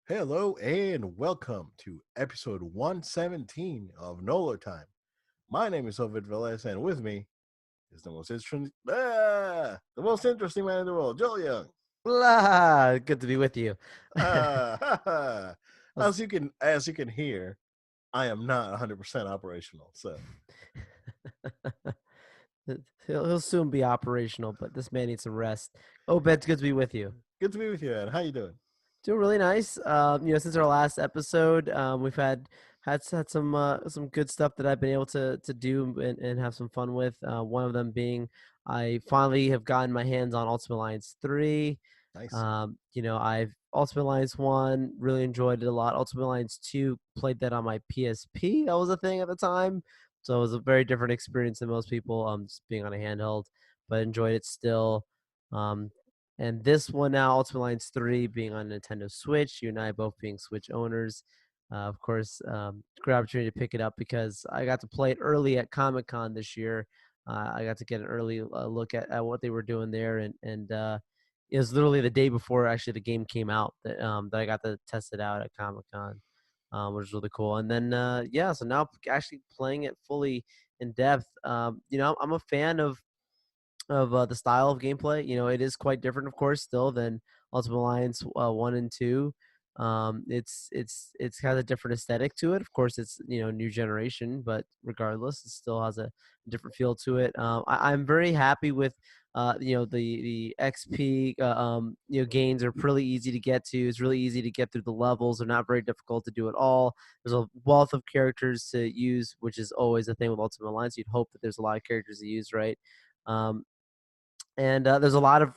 Hello and welcome to episode 117 of Nolo Time. My name is Ovid Velez, and with me is the most interesting man in the world, Joel Young. Blah, good to be with you. Uh, Was- as you can hear, I am not 100% operational. So he'll soon be operational, but this man needs some rest. Oh, it's good to be with you. good to be with you, man. How you doing? Doing really nice. Since our last episode, we've had some good stuff that I've been able to do and have some fun with. One of them being I finally have gotten my hands on Ultimate Alliance 3. Nice. I've Ultimate Alliance 1, really enjoyed it a lot. Ultimate Alliance 2, played that on my PSP. That was a thing at the time. So it was a very different experience than most people, just being on a handheld, but enjoyed it still. Um, and this one now, Ultimate Alliance 3, being on Nintendo Switch, you and I both being Switch owners. Of course, great opportunity to pick it up because I got to play it early at Comic-Con this year. I got to get an early look at what they were doing there, and it was literally the day before actually the game came out that I got to test it out at Comic-Con, which was really cool. And then so now actually playing it fully in depth. I'm a fan of the style of gameplay. It is quite different, of course, still than Ultimate Alliance 1 and 2. It's has a different aesthetic to it. Of course, it's new generation, but regardless, it still has a different feel to it. I'm very happy with the XP gains are pretty easy to get to. It's really easy to get through the levels. They're not very difficult to do at all. There's a wealth of characters to use, which is always the thing with Ultimate Alliance. You'd hope that there's a lot of characters to use, right? Um, and there's a lot of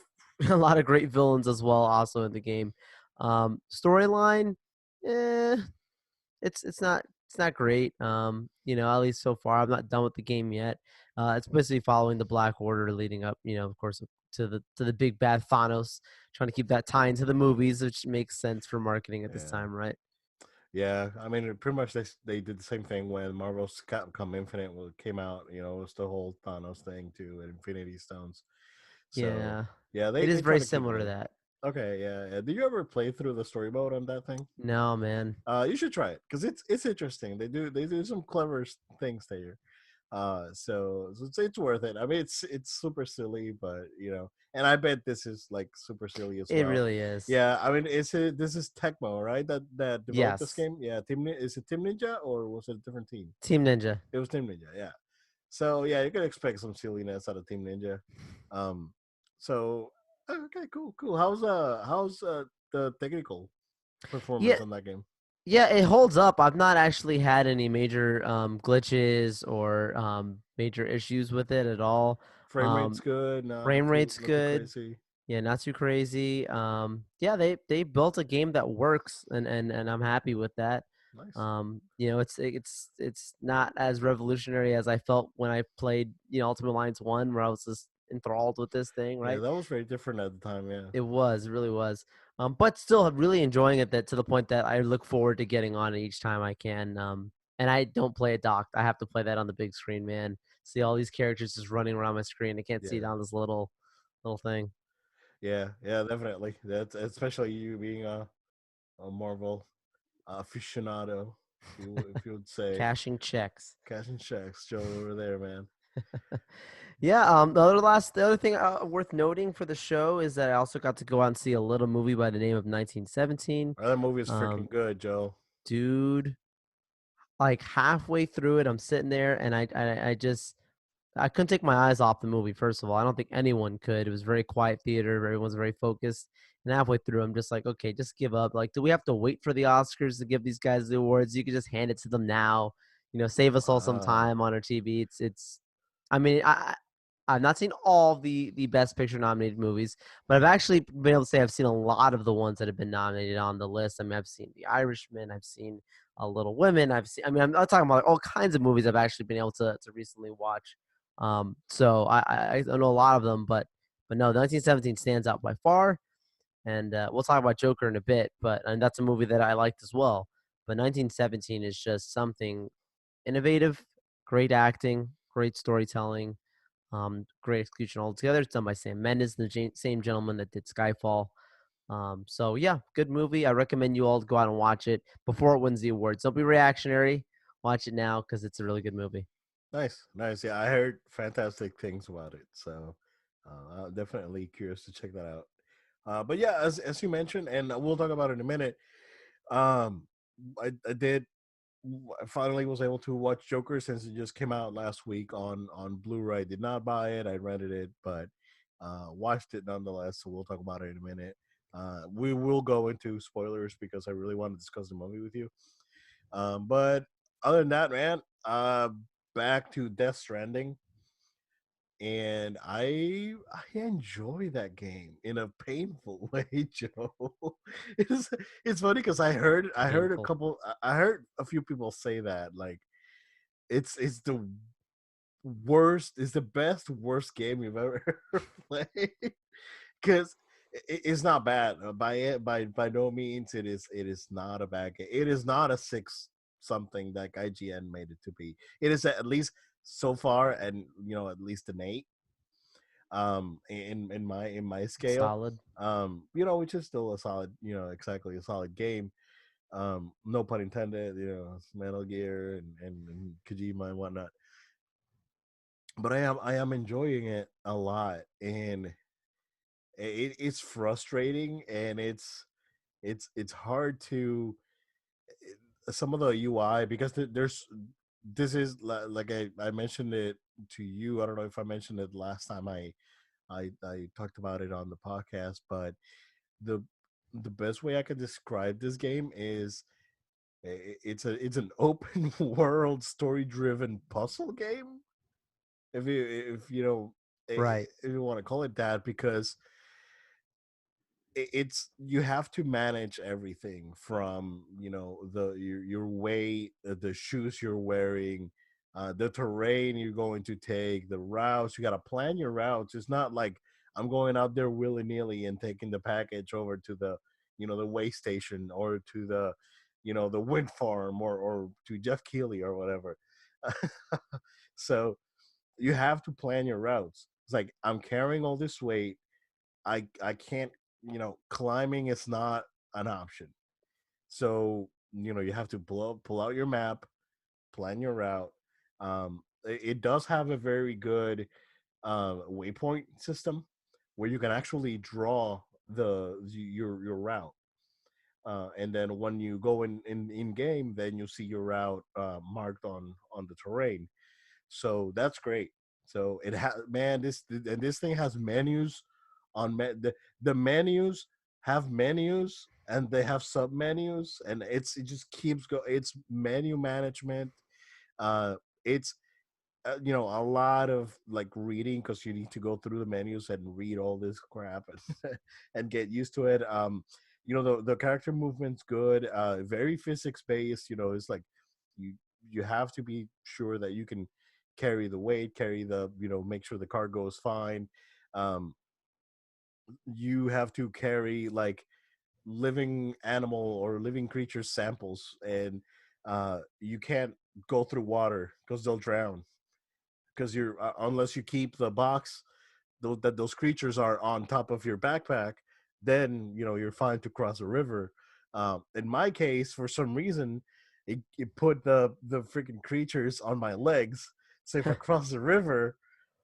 a lot of great villains as well, also in the game. Storyline, eh, it's not great. At least so far, I'm not done with the game yet. It's basically following the Black Order, leading up, of course, to the big bad Thanos, trying to keep that tie into the movies, which makes sense for marketing at this Yeah. time, right? Yeah, I mean, pretty much they did the same thing when Marvel's Capcom Infinite came out. It was the whole Thanos thing too, and Infinity Stones. So Yeah, yeah, it they is try very to keep similar to it. that. Okay, yeah. Did you ever play through the story mode on that thing? No, man. You should try it because it's interesting. They do some clever things there. So it's worth it. I mean, it's super silly, but and I bet this is like super silly as It well. really is. Yeah, I mean, this is Tecmo, right? That developed this Yes, game. Yeah, is it Team Ninja or was it a different team? Team Ninja. It was Team Ninja. Yeah. So yeah, you can expect some silliness out of Team Ninja. Um, so okay, cool. How's the technical Yeah, performance on that game? Yeah, it holds up. I've not actually had any major glitches or major issues with it at all. Frame rate's Um, good. No, Frame rate's not too good. crazy. Yeah, not too crazy. Yeah, they built a game that works, and I'm happy with that. Nice. It's not as revolutionary as I felt when I played Ultimate Alliance 1, where I was just enthralled with this thing, Yeah, right? that was very different at the time. Yeah. It really was. But still really enjoying it to the point that I look forward to getting on it each time I can. And I don't play it docked. I have to play that on the big screen, man. See all these characters just running around my screen. I can't see it Yeah. on this little thing. Yeah, definitely. That's especially you being a Marvel aficionado, if you would say. Cashing checks. Cashing checks, Joe over there, man. Yeah. The other thing worth noting for the show is that I also got to go out and see a little movie by the name of 1917. That movie is freaking Um, good, Joe. Dude, like halfway through it, I'm sitting there and I just I couldn't take my eyes off the movie. First of all, I don't think anyone could. It was very quiet theater. Everyone's very focused. And halfway through, I'm just like, okay, just give up. Like, do we have to wait for the Oscars to give these guys the awards? You could just hand it to them now. Save us all some Wow. time on our TV. It's. I mean, I've not seen all the Best Picture nominated movies, but I've actually been able to say I've seen a lot of the ones that have been nominated on the list. I mean, I've seen The Irishman. I've seen Little Women. I've seen. I mean, I'm not talking about like all kinds of movies I've actually been able to recently watch. So I know a lot of them, but no, 1917 stands out by far. And we'll talk about Joker in a bit, and that's a movie that I liked as well. But 1917 is just something innovative, great acting, great storytelling, great execution altogether. It's done by Sam Mendes, the same gentleman that did Skyfall. So yeah, good movie. I recommend you all to go out and watch it before it wins the awards. Don't be reactionary. Watch it now because it's a really good movie. Nice, nice. Yeah, I heard fantastic things about it, so I'm definitely curious to check that out. But yeah, as you mentioned, and we'll talk about it in a minute. Um, I did I finally was able to watch Joker since it just came out last week on Blu-ray. Did not buy it, I rented it, but watched it nonetheless. So we'll talk about it in a minute. We will go into spoilers because I really want to discuss the movie with you. But other than that, man, back to Death Stranding, and I enjoy that game in a painful way, Joe. it's it's funny because I heard Painful. I heard a few people say that like it's the worst, it's the best worst game you've ever played because it's not bad by no means. It is not a bad game. It is not a six something like IGN made it to be. It is at least so far, and at least an eight in my scale, Solid. which is still a solid, exactly a solid game. No pun intended, it's Metal Gear and Kojima and whatnot. But I am enjoying it a lot, and it's frustrating, and it's hard to some of the UI because there's this is like I mentioned it to you. I don't know if I mentioned it last time I talked about it on the podcast, but the the best way I could describe this game is it's an open world story driven puzzle game. Right. If you want to call it that, because it's you have to manage everything from your weight, the shoes you're wearing, the terrain you're going to take, the routes. You got to plan your routes. It's not like I'm going out there willy-nilly and taking the package over to the way station, or to the wind farm, or to Jeff Keighley or whatever. So you have to plan your routes. It's like I'm carrying all this weight. I can't, climbing is not an option. So you have to pull out your map, plan your route. It does have a very good waypoint system where you can actually draw your route. And then when you go in game, then you see your route marked on the terrain. So that's great. So it has, man, this thing has menus the menus have menus, and they have sub menus, and it just keeps go. It's menu management. It's a lot of like reading, because you need to go through the menus and read all this crap and, and get used to it. The character movement's good, very physics based. It's like you you have to be sure that you can carry the weight, carry the make sure the cargo is fine. um you have to carry like living animal or living creature samples, and you can't go through water because they'll drown, because you're unless you keep the box that those creatures are on top of your backpack, then you're fine to cross a river. In my case, for some reason, it put the freaking creatures on my legs. So if I cross the river,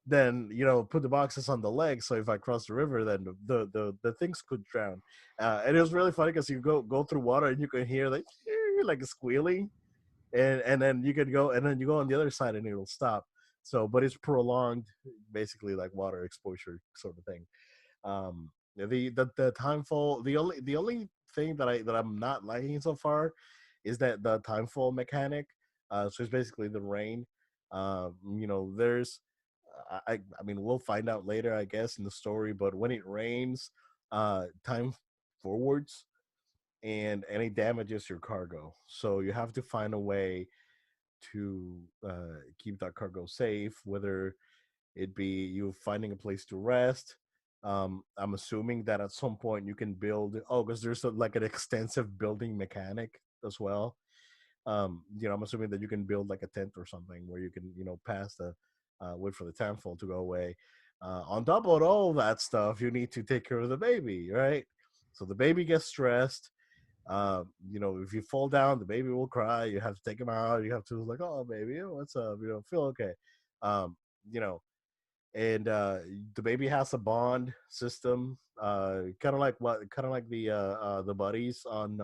then put the boxes on the legs. So if I cross the river, then the things could drown. And it was really funny because you go through water and you can hear like a squealing, and then you can go, and then you go on the other side and it'll stop. So but it's prolonged, basically like water exposure sort of thing. The timefall, the only thing that I'm not liking so far is that the timefall mechanic. So it's basically the rain. There's I mean, we'll find out later, I guess, in the story, but when it rains, time forwards, and it damages your cargo. So you have to find a way to keep that cargo safe, whether it be you finding a place to rest. I'm assuming that at some point you can build. Oh, because there's like an extensive building mechanic as well. I'm assuming that you can build like a tent or something where you can, pass the wait for the timefall to go away. On top of all that stuff, you need to take care of the baby, right? So the baby gets stressed. If you fall down, the baby will cry. You have to take him out. You have to like, oh baby, what's up? Feel okay. Um, you know, and the baby has a bond system, kind of like the buddies on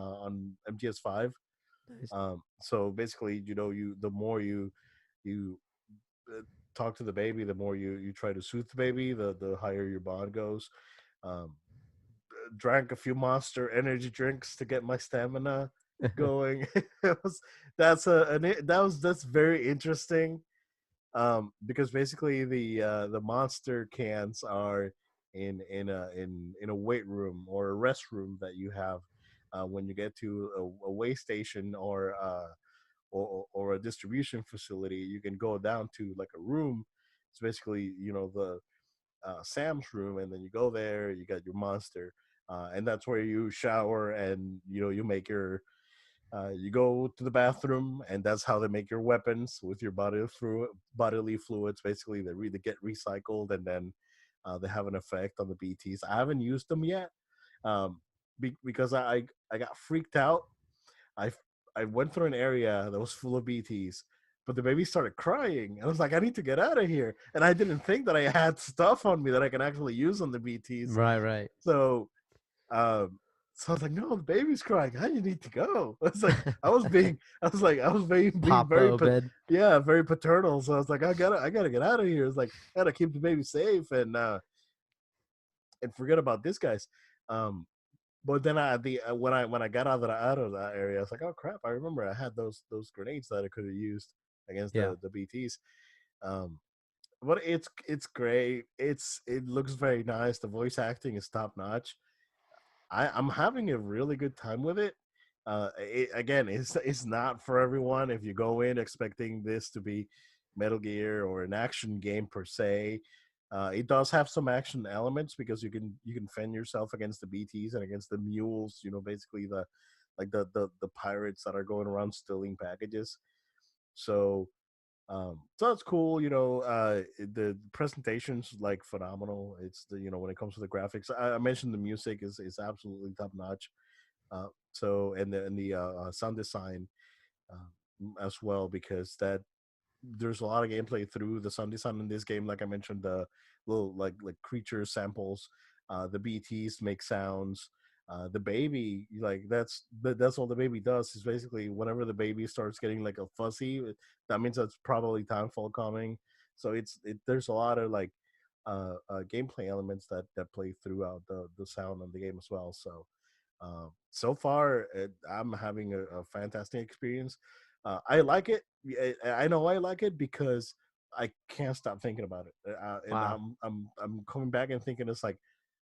MGS5. Nice. So basically, you the more you uh, talk to the baby, the more you try to soothe the baby, the higher your bond goes. Um, Drank a few Monster energy drinks to get my stamina going. It was that's very interesting, because basically the monster cans are in a weight room or a restroom that you have when you get to a way station or a distribution facility. You can go down to like a room. It's basically the Sam's room, and then you go there. You got your monster, and that's where you shower and you make your you go to the bathroom, and that's how they make your weapons with your bodily fluids. Basically, they get recycled, and then they have an effect on the BTs. I haven't used them yet, because I got freaked out. I I went through an area that was full of BTs, but the baby started crying. I was like, I need to get out of here, and I didn't think that I had stuff on me that I can actually use on the BTs. Right, right. So um, so I was like, no, the baby's crying. I need to go. I was like, I was being Pop very, open. yeah, very paternal. So I was like, I gotta get out of here. It's like, I gotta keep the baby safe and forget about this guys. Um, but then when I got out of that area, I was like, oh crap! I remember I had those grenades that I could have used against Yeah. the BTS. Um, but it's great. It looks very nice. The voice acting is top notch. I'm having a really good time with it. Again, it's not for everyone. If you go in expecting this to be Metal Gear or an action game per se, it does have some action elements because you can fend yourself against the BTS and against the mules. Basically the pirates that are going around stealing packages. So that's cool. The presentation's like phenomenal. It's when it comes to the graphics, I mentioned the music is absolutely top notch. And the sound design as well, because that there's a lot of gameplay through the sound design in this game. Like I mentioned, the little like creature samples, the BTS make sounds. The baby, like that's all the baby does is basically whenever the baby starts getting like a fuzzy, that means that's probably timefall coming. So there's a lot of like gameplay elements that play throughout the sound of the game as well. So far, I'm having a fantastic experience. I like it. I know I like it because I can't stop thinking about it, and Wow. I'm coming back and thinking it's like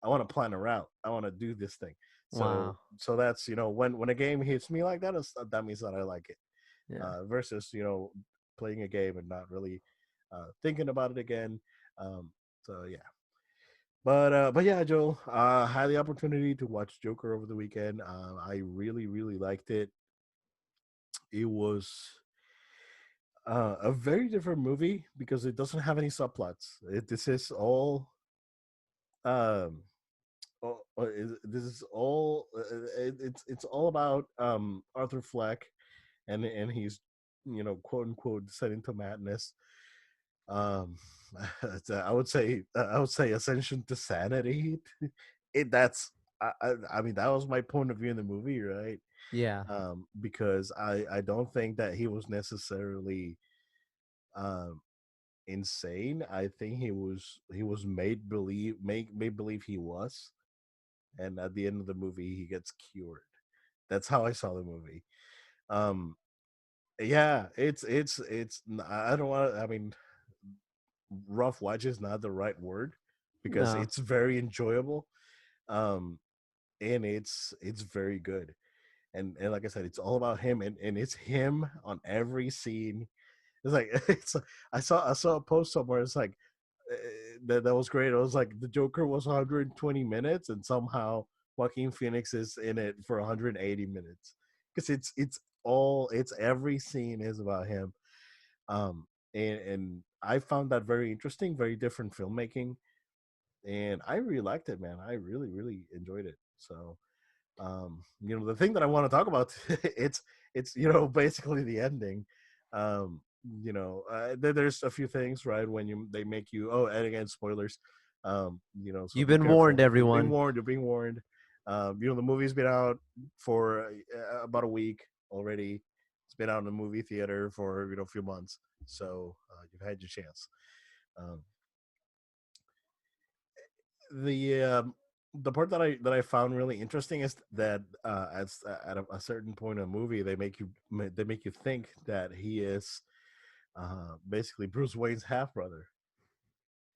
I want to plan a route. I want to do this thing. So Wow. so that's when a game hits me like that, that means that I like it. Yeah. Versus playing a game and not really thinking about it again. So yeah. But yeah, Joe, had the opportunity to watch Joker over the weekend. I really really liked it. It was a very different movie because it doesn't have any subplots. This is all um this is all it's all about Arthur Fleck and he's quote unquote descending into madness. um I would say ascension to sanity. I mean that was my point of view in the movie, right? Yeah. Because I don't think that he was necessarily um insane. I think he was made believe he was, and at the end of the movie he gets cured. That's how I saw the movie. um yeah, I don't want to, I mean, rough watch is not the right word because No. it's very enjoyable. um and it's very good. And like I said, it's all about him, and it's him on every scene. It's like I saw a post somewhere. It's like that was great. It was like the Joker was 120 minutes, and somehow Joaquin Phoenix is in it for 180 minutes because it's every scene is about him. Um, and I found that very interesting, very different filmmaking, and I really liked it, man. I really really enjoyed it. So The thing that I want to talk about, it's basically the ending. Um, there's a few things, right, when they make you, and again, spoilers. So You've be been warned, careful. You're being everyone. warned. You're being warned. The movie's been out for about a week already. It's been out in the movie theater for a few months, so you've had your chance. Um, the part that I found really interesting is that at a certain point in the movie they make you think that he is basically Bruce Wayne's half brother,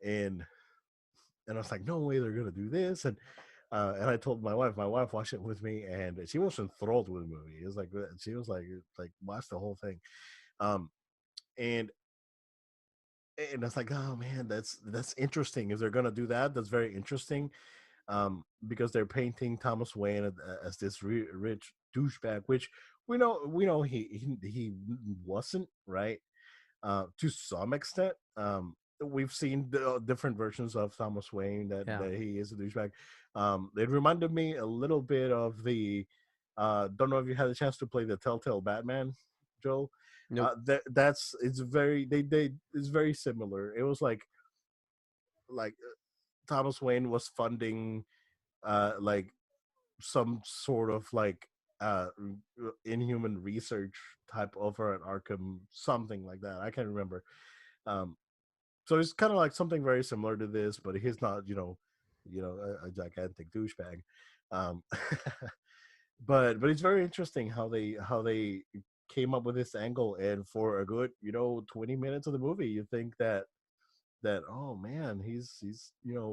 and I was like, no way they're gonna do this, and I told my wife watched it with me, and she was enthralled with the movie. It was like she was like watch the whole thing, um, and it's like, oh man, that's interesting. If they're gonna do that, that's very interesting. Because they're painting Thomas Wayne as this rich douchebag, which we know he wasn't, right, to some extent. We've seen different versions of Thomas Wayne Yeah. that he is a douchebag. It reminded me a little bit of the. Don't know if you had a chance to play the Telltale Batman, Joel. Nope. That's it's very they it's very similar. It was like Thomas Wayne was funding like some sort of like inhuman research type over at Arkham, something like that. I can't remember. Um, so it's kind of like something very similar to this, but he's not, a gigantic douchebag. Um, but it's very interesting how they came up with this angle, and for a good 20 minutes of the movie, you think that oh man, he's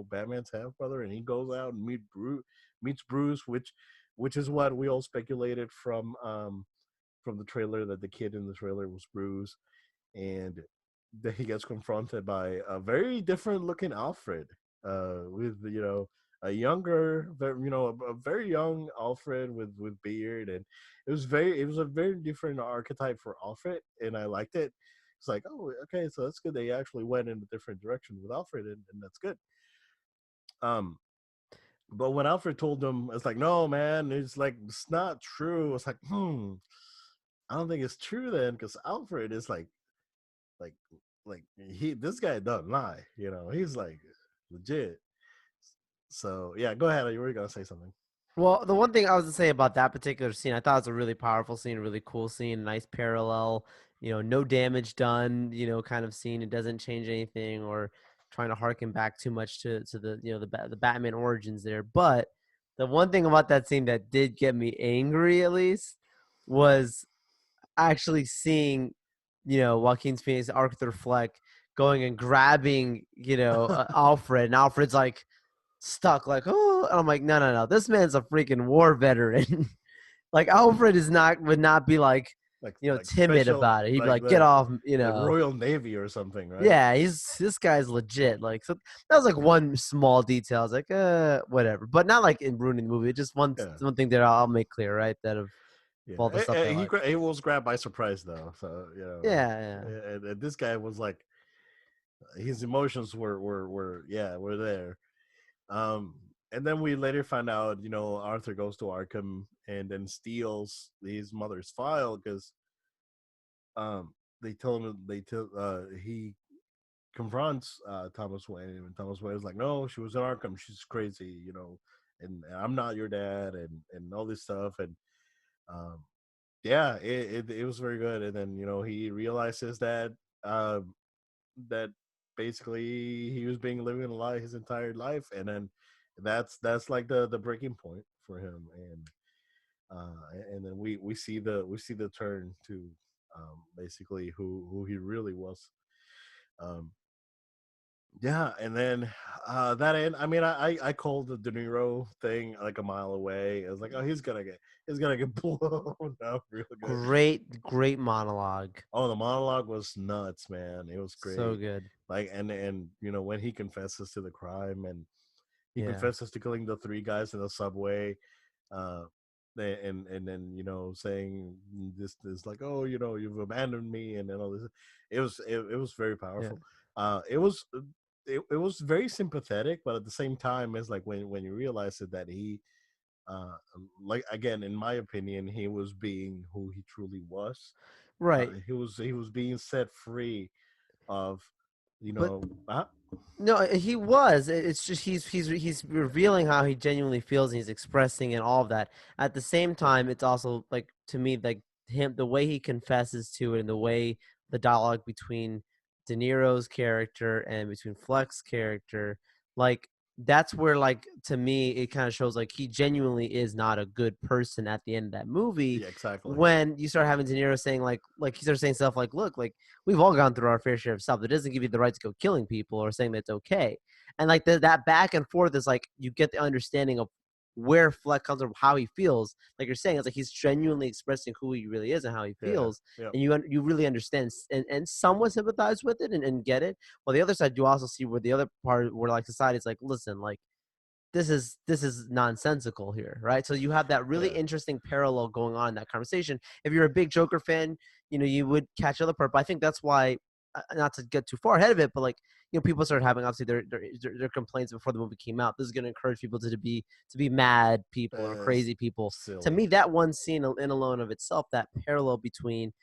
Batman's half brother, and he goes out and meets Bruce, which is what we all speculated from the trailer, that the kid in the trailer was Bruce, and that he gets confronted by a very different looking Alfred, with a younger, a very young Alfred with beard, and it was a very different archetype for Alfred, and I liked it. It's like, oh, okay, so that's good. They actually went in a different direction with Alfred, and that's good. Um, but when Alfred told him, it's like, no, man, it's not true. It's like, I don't think it's true then, because Alfred is like this guy doesn't lie. He's like legit. So yeah, go ahead. You were gonna say something. Well, the one thing I was to say about that particular scene, I thought it was a really powerful scene, a really cool scene, nice parallel, no damage done, kind of scene. It doesn't change anything or trying to harken back too much to the, the Batman origins there. But the one thing about that scene that did get me angry, at least, was actually seeing, Joaquin Phoenix, Arthur Fleck going and grabbing, Alfred, and Alfred's like stuck, like, oh, and I'm like, no, no, no, this man's a freaking war veteran. Like Alfred would not be like, like timid special, about it. He'd be like like, get like off, like Royal Navy or something, right? yeah, this guy's legit. Like, so that was like one small detail. I was like, whatever, but not like in ruining the movie. Just Yeah, one thing that I'll make clear, right? That of yeah. all the stuff I He like. he was grabbed by surprise though, so Yeah, yeah. and this guy was like, his emotions were there. Um, and then we later find out, Arthur goes to Arkham and then steals his mother's file because they tell him he confronts Thomas Wayne, and Thomas Wayne is like, no, she was in Arkham, she's crazy, and I'm not your dad, and all this stuff, and um, yeah, it was very good. And then he realizes that basically he was being living a lie his entire life, and then that's like the breaking point for him, and then we see the turn to basically who he really was. um yeah, and then that end, I mean, I called the De Niro thing like a mile away. I was like, oh, he's gonna get blown up real good. Great monologue. Oh, the monologue was nuts, man. It was So great. good. Like, and when he confesses to the crime, and he Yeah. confesses to killing the three guys in the subway, uh, and then saying this like, oh, you've abandoned me, and then all this. It was very Yeah. powerful. It was very sympathetic, but at the same time, it's like when you realize it, that he like again, in my opinion, he was being who he truly was. Right. He was being set free of, you But know, no, he was. It's just he's revealing how he genuinely feels, and he's expressing and all of that. At the same time, it's also like to me like him the way he confesses to it, and the way the dialogue between De Niro's character and between Fleck's character, like that's where like to me it kind of shows like he genuinely is not a good person at the end of that movie. yeah, exactly. When you start having De Niro saying like he starts saying stuff like, "Look, like we've all gone through our fair share of stuff. That doesn't give you the right to go killing people or saying that's okay." And like that back and forth is like you get the understanding of where Fleck comes from, how he feels. Like you're saying, it's like he's genuinely expressing who he really is and how he Yeah, feels, yeah, and you really understand and somewhat sympathize with it and get it. Well, the other side, you also see where the other part where like society is like, listen, like this is nonsensical here, right? So you have that really yeah, interesting parallel going on in that conversation. If you're a big Joker fan, you would catch other part. But I think that's why, not to get too far ahead of it, but like people started having obviously their complaints before the movie came out. This is going to encourage people to be mad people or it's crazy people. To silly. me, that one scene in alone of itself, that parallel between,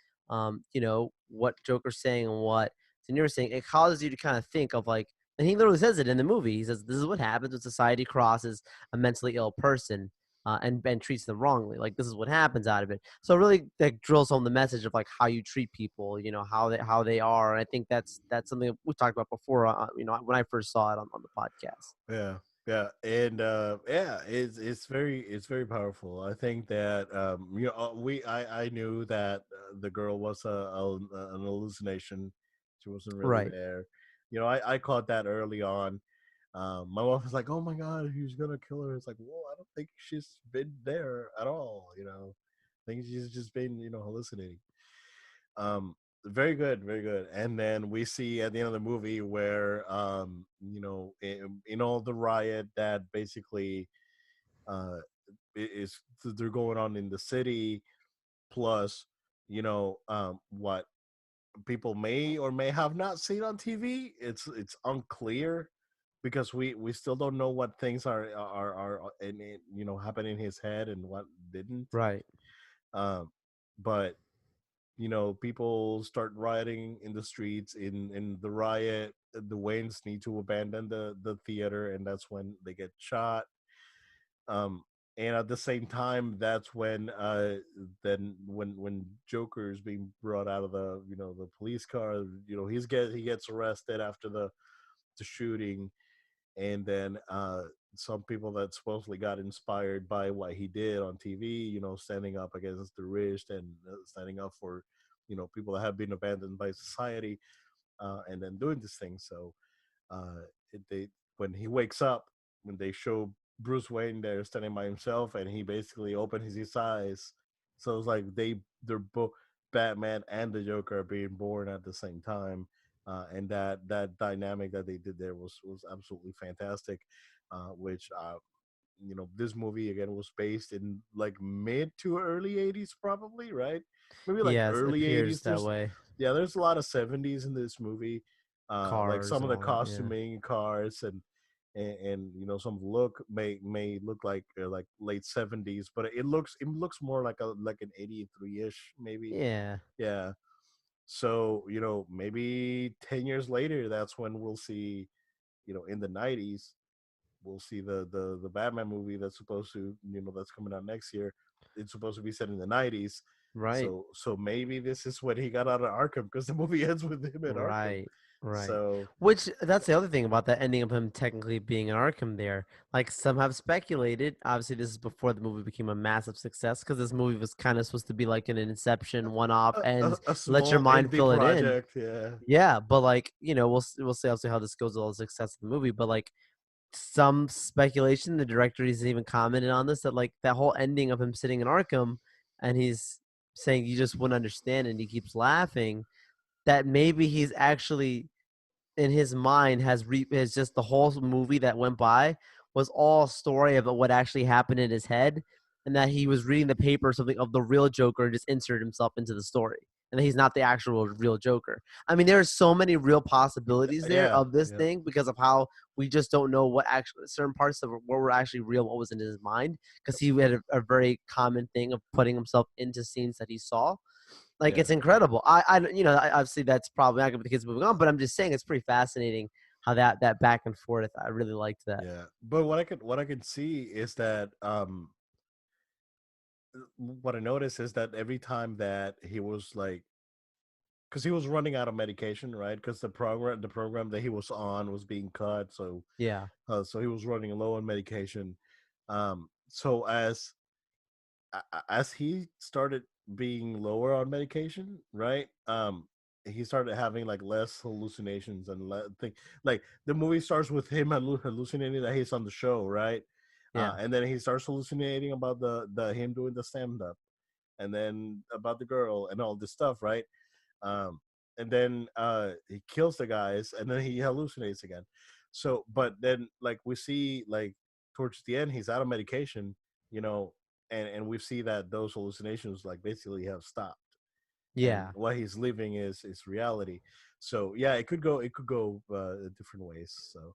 what Joker's saying and what De Niro's saying, it causes you to kind of think of like, and he literally says it in the movie. He says, "This is what happens when society crosses a mentally ill person, and treats them wrongly. Like this is what happens out of it." So it really that drills home the message of like how you treat people, how they are. And I think that's something we talked about before. When I first saw it on the podcast. Yeah, yeah, and yeah, it's very powerful. I think that I knew that the girl was an hallucination. She wasn't really Right. there. I caught that early on. My wife was like, "Oh my god, he's gonna kill her." It's like, well, I don't think she's been there at all. I think she's just been hallucinating. Um, Very good, very good. And then we see at the end of the movie where in all the riot that basically uh is they're going on in the city, plus what people may or may have not seen on TV. It's unclear because we still don't know what things are happen in his head and what didn't. Right. Um, but people start rioting in the streets. In the riot, the Waynes need to abandon the theater, and that's when they get shot. Um, and at the same time, that's when when Joker is being brought out of the police car. He gets arrested after the shooting, and then some people that supposedly got inspired by what he did on TV, standing up against the rich and standing up for people that have been abandoned by society, and then doing this thing. So uh, they when he wakes up, when they show Bruce Wayne there standing by himself, and he basically opens his eyes. So it's like they're both Batman and the Joker are being born at the same time, and that dynamic that they did there was absolutely fantastic. Which this movie again was based in like mid to early '80s, probably, right? Maybe like Yes, it early appears '80s. that way. There's a lot of '70s in this movie, like Cars some of and the all that. Yeah. costuming, cars, and some look may look like late '70s, but it looks more like an '83 ish, maybe. Yeah. Yeah. So maybe 10 years later, that's when we'll see, in the '90s, we'll see the Batman movie that's supposed to that's coming out next year. It's supposed to be set in the '90s. Right. So maybe this is when he got out of Arkham, because the movie ends with him in Arkham. Right, right. So Which that's the other thing about that ending of him technically being in Arkham there. Like some have speculated, obviously this is before the movie became a massive success because this movie was kind of supposed to be like an Inception one-off and a let your small mind indie fill it in. project, yeah. Yeah, but like, we'll see obviously how this goes with all the success of the movie, but like some speculation, the director has even commented on this that like that whole ending of him sitting in Arkham and he's saying you just wouldn't understand and he keeps laughing that maybe he's actually in his mind has just the whole movie that went by was all a story about what actually happened in his head, and that he was reading the paper or something of the real Joker and just inserted himself into the story. and he's not the actual real Joker. I mean, there are so many real possibilities there Yeah, of this yeah, thing because of how we just don't know what actually certain parts of what were actually real, what was in his mind, because he had a very common thing of putting himself into scenes that he saw. Like, yeah, it's incredible. Obviously that's probably not gonna be the case moving on, but I'm just saying it's pretty fascinating how that back and forth. I really liked that. yeah. But what I could see is that what I noticed is that every time that he was like, because he was running out of medication, right? Because the program that he was on was being cut, Yeah, so he was running low on medication. So as he started being lower on medication, right? He started having like less hallucinations and like the movie starts with him hallucinating that he's on the show, right? yeah, And then he starts hallucinating about the him doing the stand up, and then about the girl and all this stuff, right? um, and then he kills the guys, and then he hallucinates again. So, but then like we see like towards the end, he's out of medication, you know, and we see that those hallucinations like basically have stopped, and yeah. what he's living is reality. So yeah, it could go different ways. So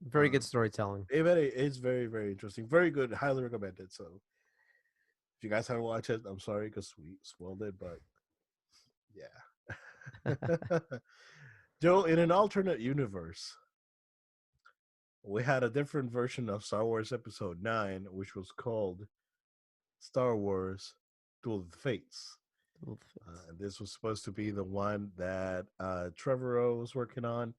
Very good um, storytelling. it's very very interesting, very good, highly recommended. So if you guys haven't watched it, I'm sorry because we spoiled it, but yeah. Joe, in an alternate universe, we had a different version of Star Wars Episode 9, which was called Star Wars Duel of the Fates. And this was supposed to be the one that Trevorrow was working on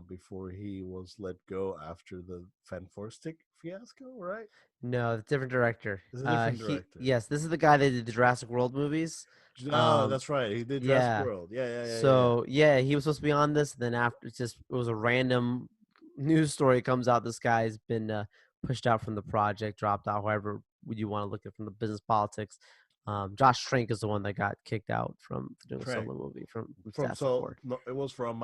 before he was let go after the Fantastic fiasco, right? No, different director. It's a different He director. Yes, this is the guy that did the Jurassic World movies. Oh, Um, that's right. He did Jurassic yeah. World. Yeah, yeah, yeah, yeah, yeah. So yeah, he was supposed to be on this. Then after, it was a random news story comes out. This guy's been pushed out from the project, dropped out. However, you want to look at from the business politics. Josh Trank is the one that got kicked out from doing a Trank. solo movie from From Fantastic so Four. no, it was from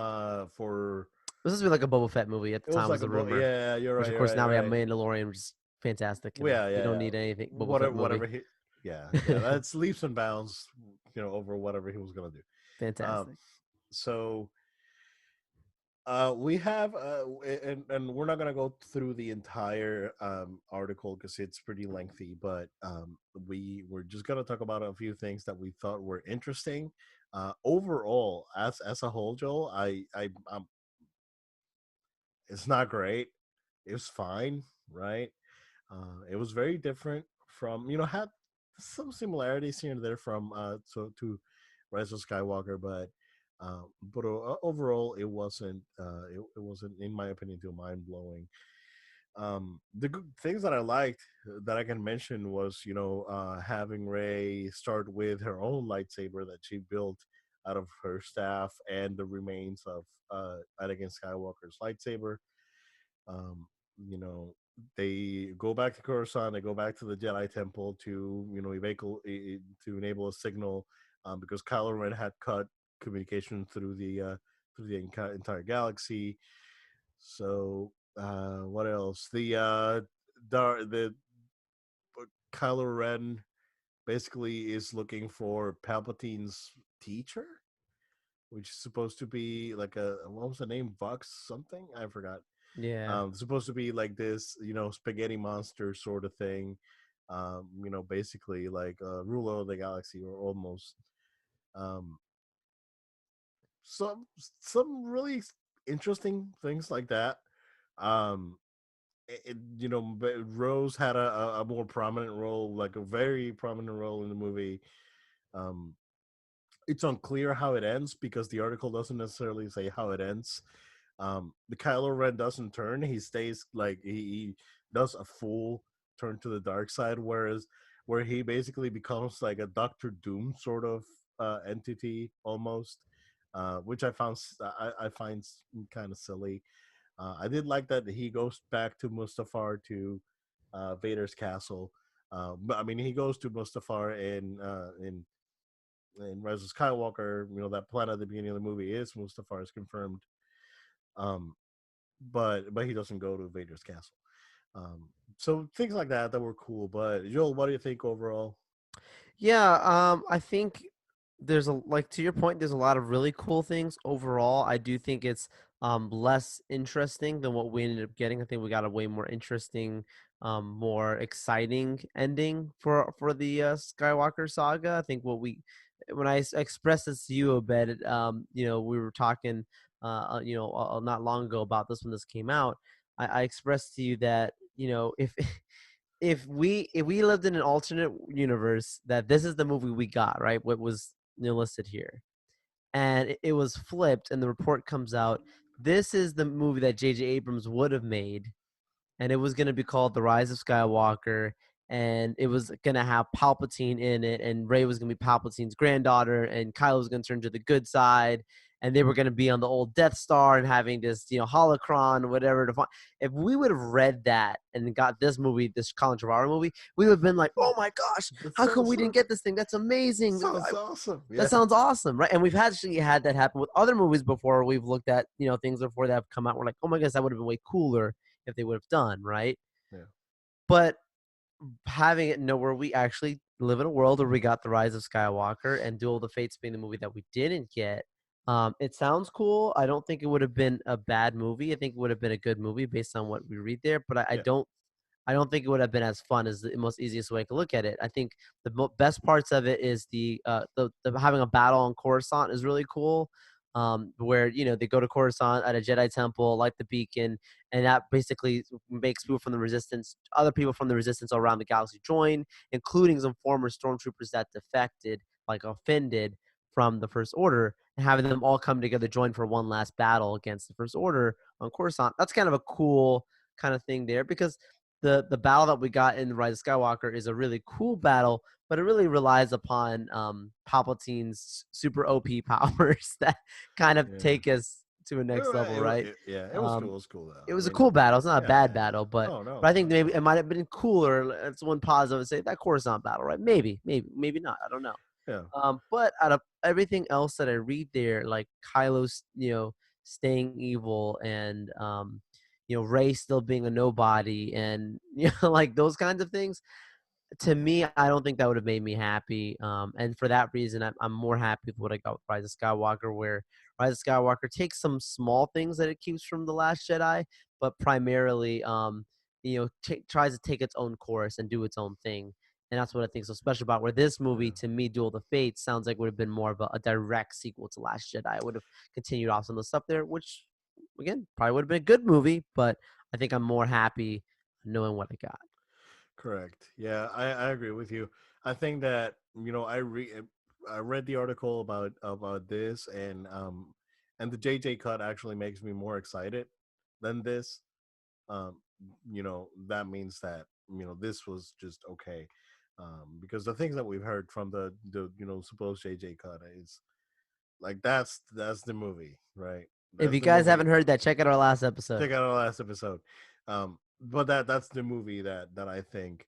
for This is like a Boba Fett movie at the it was time was like the rumor. yeah, you're Which right, of you're course right, now we have right. Mandalorian, which is fantastic, Well, and yeah, we yeah, don't yeah. need anything Boba Fett Whatever movie. he, yeah, yeah. That's leaps and bounds, over whatever he was gonna do. Um, Fantastic. so we have and we're not gonna go through the entire article because it's pretty lengthy, but we're just gonna talk about a few things that we thought were interesting. Overall, as a whole, Joel, it's not great. It was fine, right? It was very different from had some similarities here and there from to Rise of Skywalker, but overall it wasn't, in my opinion, too mind blowing. The good things that I liked that I can mention was having Rey start with her own lightsaber that she built out of her staff and the remains of Anakin Skywalker's lightsaber. um, you know, they go back to Coruscant. They go back to the Jedi Temple to to enable a signal, because Kylo Ren had cut communication through the entire galaxy. So what else? The Kylo Ren basically is looking for Palpatine's teacher, which is supposed to be like a what was the name? Vox something? I forgot. Yeah. Supposed to be like this, spaghetti monster sort of thing. Basically like ruler of the galaxy, or almost. Um, some some really interesting things like that. Um, but Rose had a more prominent role, like a very prominent role in the movie. Um, it's unclear how it ends because the article doesn't necessarily say how it ends. The Kylo Ren doesn't turn; he stays like he does a full turn to the dark side, whereas where he basically becomes like a Doctor Doom sort of entity almost, which I find kind of silly. I did like that he goes back to Mustafar, to Vader's castle. But I mean, he goes to Mustafar in Rise of Skywalker. That planet at the beginning of the movie is Mustafar, is confirmed. Um, but he doesn't go to Vader's castle. So things like that were cool. But Joel, what do you think overall? Yeah, I think there's a like to your point, there's a lot of really cool things overall. I do think it's less interesting than what we ended up getting. I think we got a way more interesting, more exciting ending for the Skywalker saga. I think what we when expressed this to you a bit, we were talking not long ago about this when this came out. I expressed to you that, if if we lived in an alternate universe, that this is the movie we got, right? What was listed here, and it was flipped, and the report comes out. This is the movie that J.J. Abrams would have made, and it was going to be called The Rise of Skywalker, and it was going to have Palpatine in it, and Rey was going to be Palpatine's granddaughter, and Kylo was going to turn to the good side, and they were going to be on the old Death Star and having this, holocron or whatever to find. If we would have read that and got this movie, this Colin Trevorrow movie, we would have been like, oh my gosh, That's how come we didn't awesome. get this thing? That's amazing. Sounds awesome. That Yeah. sounds awesome, right? And we've actually had that happen with other movies before. We've looked at, things before that have come out. We're like, oh my gosh, that would have been way cooler if they would have done, right? Yeah. But having it know where we actually live in a world where we got The Rise of Skywalker and Duel of the Fates being the movie that we didn't get, it sounds cool. I don't think it would have been a bad movie. I think it would have been a good movie based on what we read there. But I Yeah. don't think it would have been as fun as the most easiest way to look at it. I think the best parts of it is the having a battle on Coruscant is really cool. Where they go to Coruscant at a Jedi temple, light the beacon, and that basically makes people from the Resistance, other people from the Resistance around the galaxy join, including some former stormtroopers that defected, like offended from the First Order, and having them all come together, join for one last battle against the First Order on Coruscant. That's kind of a cool kind of thing there, because the battle that we got in the Rise of Skywalker is a really cool battle, but it really relies upon Palpatine's super OP powers that kind of Yeah. take us to a next level, right? Yeah, it was cool. It Um, was cool though. it I was a mean, cool battle. It's not a yeah, bad yeah. battle, but Oh no, but I think not at maybe it all. might have been cooler. That's one positive. Say that Coruscant battle, right? Maybe not. I don't know. Yeah. But out of everything else that I read there, like Kylo's, staying evil, and Rey still being a nobody, and like those kinds of things, to me, I don't think that would have made me happy. And for that reason, I'm more happy with what I got with Rise of Skywalker, where Rise of Skywalker takes some small things that it keeps from The Last Jedi, but primarily, tries to take its own course and do its own thing. And that's what I think is so special about where this movie, Yeah. to me, Duel of the Fates, sounds like would have been more of a direct sequel to Last Jedi. I would have continued off some of the stuff there, which, again, probably would have been a good movie, but I think I'm more happy knowing what I got. Correct. Yeah, I agree with you. I think that I read the article about this, and the JJ cut actually makes me more excited than this. Um, that means that this was just okay. Because the things that we've heard from the supposed JJ cut is like that's the movie, right? If That's you the guys movie. haven't heard that, check out our last episode. Check out our last episode. But that's the movie that I think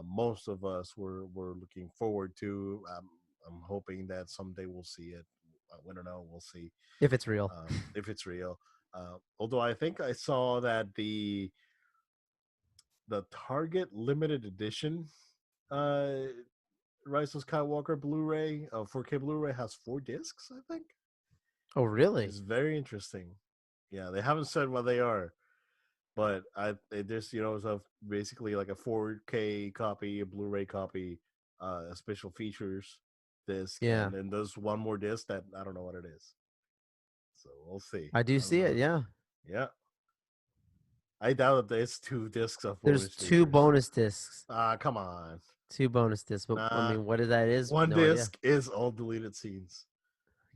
most of us were looking forward to. I'm hoping that someday we'll see it. I don't know. We'll see If it's real. if it's real. Although I think I saw that the Target limited edition uh, Rise of Skywalker Blu-ray, 4K Blu-ray has 4 discs. I think Oh, really? it's very interesting. Yeah, they haven't said what they are, but it just it's basically like a 4K copy, a Blu-ray copy, special features disc, Yeah, and then there's one more disc that I don't know what it is. So we'll see. I do I don't see it. know. Yeah. Yeah, I doubt that there's 2 discs of There's bonus two features. bonus discs. Ah, come on. Two bonus discs. But I Nah, mean, what that is, one no idea. disc is all deleted scenes.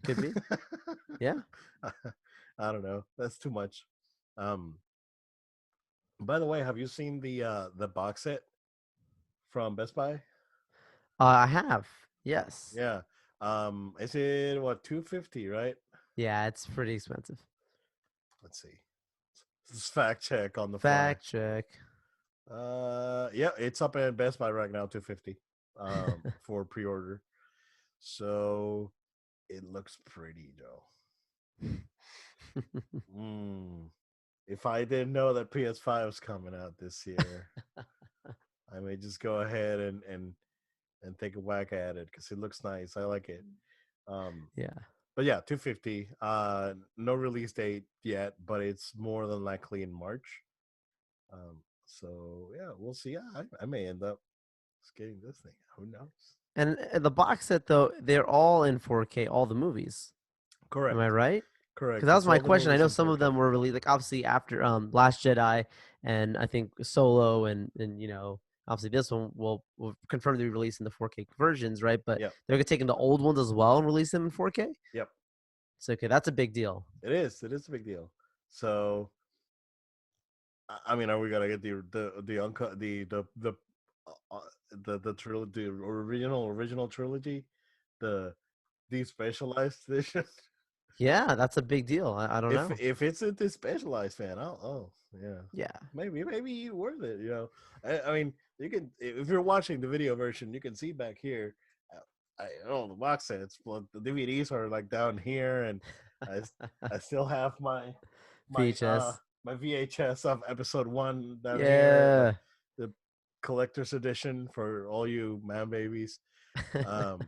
Could be. Yeah. I don't know. That's too much. Um. By the way, have you seen the box set from Best Buy? I have. Yes. Yeah. Is it what 250, right? Yeah, it's pretty expensive. Let's see. Let's fact check on the fly. Fact check. Yeah, it's up at Best Buy right now, 250 for pre-order. So it looks pretty though. Mm. If I didn't know that PS5 was coming out this year, I may just go ahead and take a whack at it because it looks nice. I like it. Um, Yeah. but yeah, 250. No release date yet, but it's more than likely in March. So yeah, we'll see. Yeah, I may end up getting this thing. Who knows? And the box set though, they're all in 4K, all the movies. Am I Correct. right? Because Correct. that was It's my all the question. I movies know in some of 4K. them were released, like obviously after Last Jedi, and I think Solo, and obviously this one will confirm to be released in the 4K versions, right? But Yep. they're gonna take in the old ones as well and release them in 4K. Yep. So okay, that's a big deal. It is. It is a big deal. So I mean, are we gonna get the uncut the trilogy, the original trilogy, the despecialized edition? Yeah, that's a big deal. I don't know. If it's a despecialized fan, yeah, Yeah. maybe worth it. I mean, you can if you're watching the video version, you can see back here. The box sets, but the DVDs are like down here, and I I still have my VHS. my VHS of episode 1 down here, Yeah. the collector's edition for all you man babies. Um,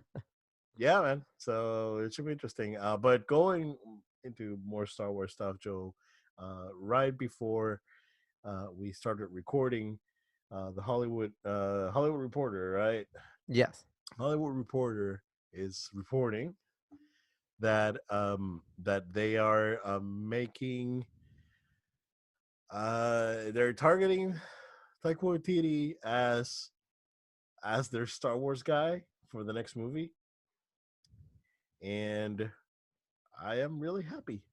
yeah, man. So it should be interesting. But going into more Star Wars stuff, Joe, right before we started recording, the Hollywood Reporter, right? Yes. Hollywood Reporter is reporting that that they are making they're targeting Taika Waititi as their Star Wars guy for the next movie, and I am really happy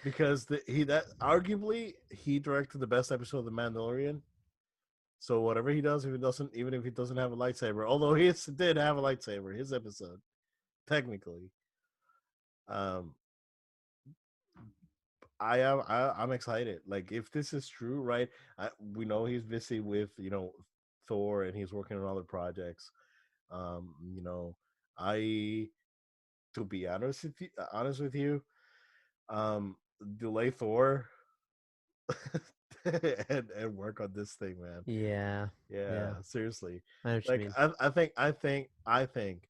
because that arguably he directed the best episode of The Mandalorian. So whatever he does, even if he doesn't have a lightsaber, although he did have a lightsaber, his episode technically, um, I'm excited. Like if this is true, right? We know he's busy with Thor, and he's working on other projects. You know, I to be honest with you, delay Thor and work on this thing, man. Yeah. Yeah, Yeah. seriously. I know what you Like mean. I think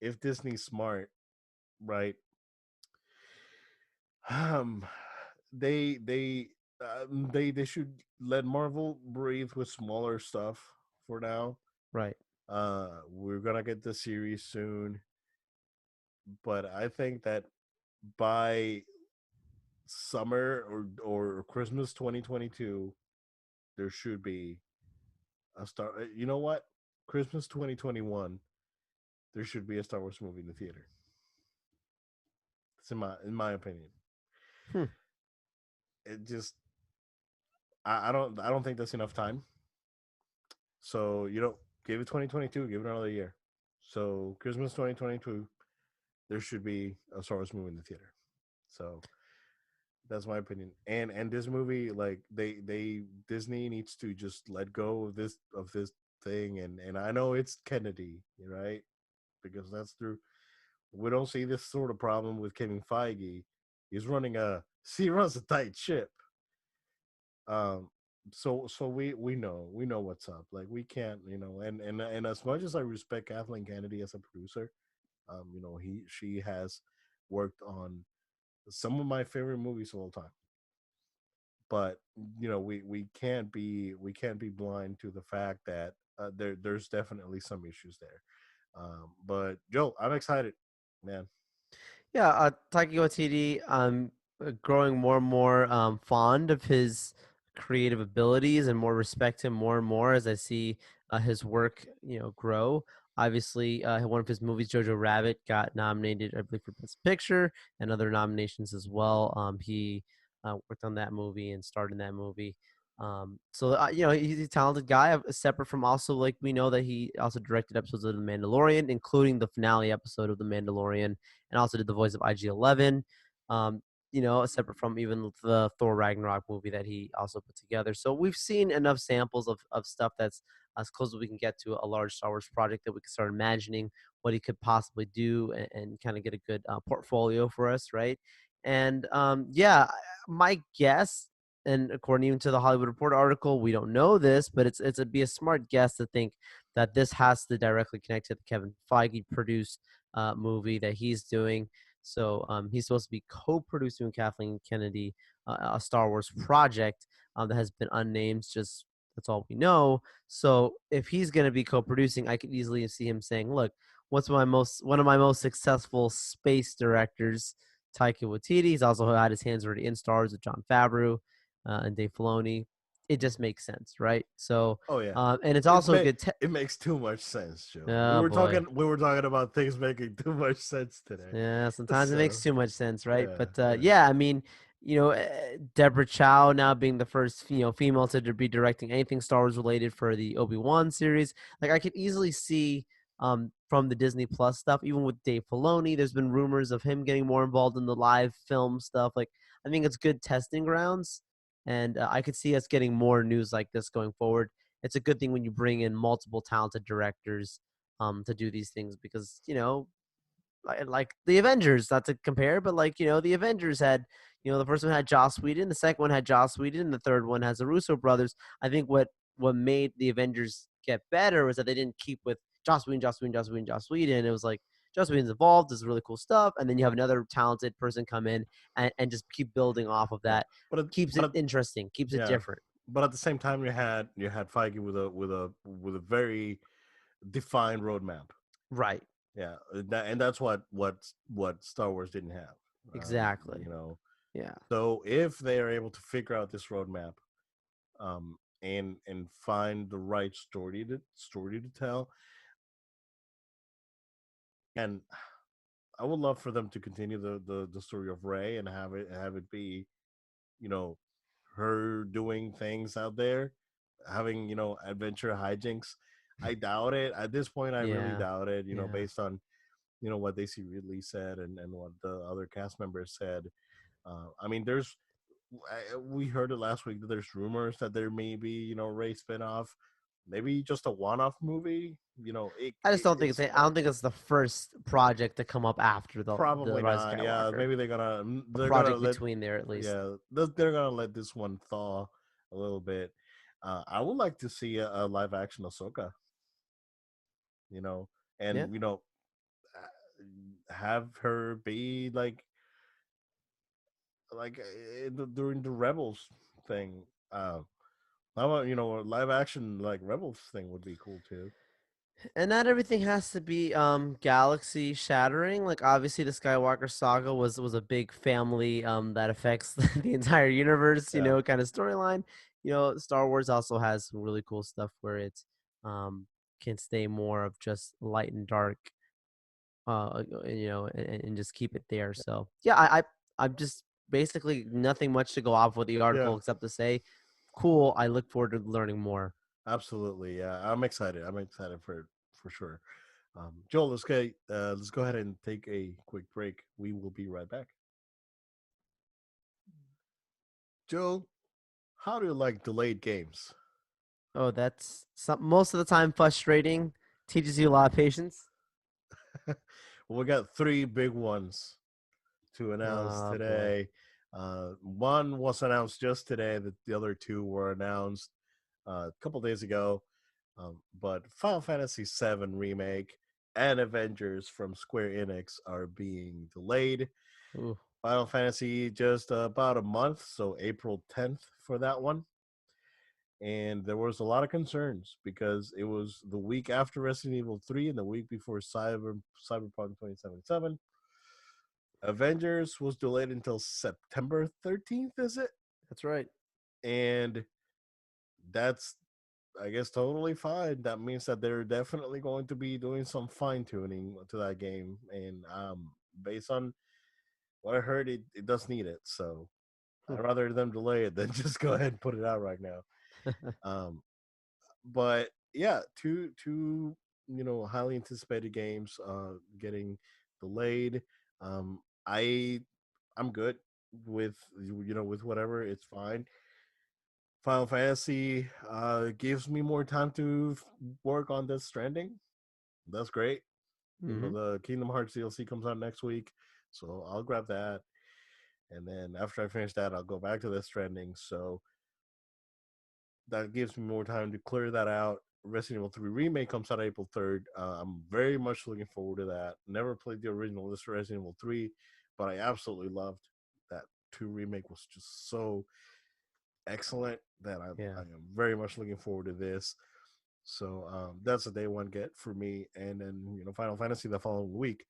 if Disney's smart, right? Um, they should let Marvel breathe with smaller stuff for now. Right. We're gonna get the series soon, but I think that by summer or Christmas 2022, there should be a Star. You know what? Christmas 2021, there should be a Star Wars movie in the theater. It's in my opinion. Hmm. It just I don't think that's enough time. So give it 2022, give it another year. So Christmas 2022, there should be a Star Wars movie in the theater. So that's my opinion. And this movie, like they Disney needs to just let go of this thing. And I know it's Kennedy, right? Because that's true. We don't see this sort of problem with Kevin Feige. He runs a tight ship. Um, so we know what's up. Like we can't, and as much as I respect Kathleen Kennedy as a producer, she has worked on some of my favorite movies of all time. But we can't be blind to the fact that there's definitely some issues there. But Joe, I'm excited, man. Yeah, Taika Waititi, I'm growing more and more fond of his creative abilities and more respect him more and more as I see his work, grow. Obviously, one of his movies, Jojo Rabbit, got nominated, I believe, for Best Picture and other nominations as well. He worked on that movie and starred in that movie. He's a talented guy. Separate from also, like, we know that he also directed episodes of The Mandalorian, including the finale episode of The Mandalorian, and also did the voice of IG-11. Um, Separate from even the Thor Ragnarok movie that he also put together. So we've seen enough samples of stuff that's as close as we can get to a large Star Wars project that we can start imagining what he could possibly do and kind of get a good portfolio for us, right? And my guess, and according even to the Hollywood Reporter article, we don't know this, but it'd be a smart guess to think that this has to directly connect to the Kevin Feige produced movie that he's doing. So he's supposed to be co-producing with Kathleen Kennedy a Star Wars project that has been unnamed. Just that's all we know. So if he's going to be co-producing, I could easily see him saying, "Look, one of my most successful space directors, Taika Waititi. He's also had his hands already in Star Wars with Jon Favreau and Dave Filoni. It just makes sense, right? So, Oh yeah, and it's it also a may good. it makes too much sense, Joe. We Oh were boy, talking about things making too much sense today. yeah. Sometimes it makes So too much sense, right? yeah, But yeah, yeah, I mean, Deborah Chow now being the first female to be directing anything Star Wars related for the Obi-Wan series. Like I could easily see from the Disney Plus stuff, even with Dave Filoni, there's been rumors of him getting more involved in the live film stuff. Like I think it's good testing grounds, and I could see us getting more news like this going forward. It's a good thing when you bring in multiple talented directors to do these things because like the Avengers, not to compare, but like the Avengers had, the first one had Joss Whedon, the second one had Joss Whedon, and the third one has the Russo brothers. I think what made the Avengers get better was that they didn't keep with Joss Whedon, Joss Whedon, Joss Whedon, Joss Whedon. It was like Joss Whedon's involved, does really cool stuff, and then you have another talented person come in and just keep building off of yeah. that. Keeps But it interesting, keeps it yeah, different. but at the same time, you had Feige with a very defined roadmap. Right. Yeah, and that's what Star Wars didn't have. Exactly. You know, Yeah. so if they are able to figure out this roadmap, and find the right story to tell, and I would love for them to continue the story of Rey and have it be, you know, her doing things out there, having adventure hijinks. I doubt it at this point. I really Yeah. doubt it. Yeah. Based on what Daisy Ridley said and what the other cast members said. I mean, we heard it last week that there's rumors that there may be Ray spinoff, maybe just a one-off movie. I just don't think It's I don't think it's the first project to come up after the probably Rise of not. Yeah, Skywalker. maybe A they're gonna project let between there at least. yeah they're gonna let this one thaw a little bit. I would like to see a live action Ahsoka. You know, Yeah. and have her be during the Rebels thing. How about a live action like Rebels thing would be cool too. And not everything has to be galaxy shattering. Like obviously the Skywalker saga was a big family that affects the entire universe, Yeah, kind of storyline. Star Wars also has some really cool stuff where it um can stay more of just light and dark and just keep it there. So yeah, I'm just basically nothing much to go off with the yeah, article except to say, cool. I look forward to learning more. absolutely. Yeah, I'm excited. I'm excited for sure. Joel, let's go ahead and take a quick break. We will be right back. Joel, how do you like delayed games? Oh, that's most of the time frustrating. Teaches you a lot of patience. Well, we got three big ones to announce Oh boy. today. One was announced just today. The other two were announced a couple days ago. But Final Fantasy VII Remake and Avengers from Square Enix are being delayed. Ooh. Final Fantasy just about a month, so April 10th for that one. And there was a lot of concerns because it was the week after Resident Evil 3 and the week before Cyberpunk 2077. Avengers was delayed until September 13th, is it? That's right. And that's, I guess, totally fine. That means that they're definitely going to be doing some fine tuning to that game. And based on what I heard, it does need it. So Hmm. I'd rather them delay it than just go ahead and put it out right now. Um, but yeah, two highly anticipated games getting delayed. Um, I I'm good with with whatever. It's fine. Final Fantasy gives me more time to work on Death Stranding. That's great. Hmm. The Kingdom Hearts DLC comes out next week, so I'll grab that. And then after I finish that, I'll go back to Death Stranding. So that gives me more time to clear that out. Resident Evil 3 remake comes out April 3rd. I'm very much looking forward to that. Never played the original Resident Evil 3, but I absolutely loved that 2 remake. Was just so excellent that I Yeah. am very much looking forward to this. So that's a day one get for me. And then, Final Fantasy the following week.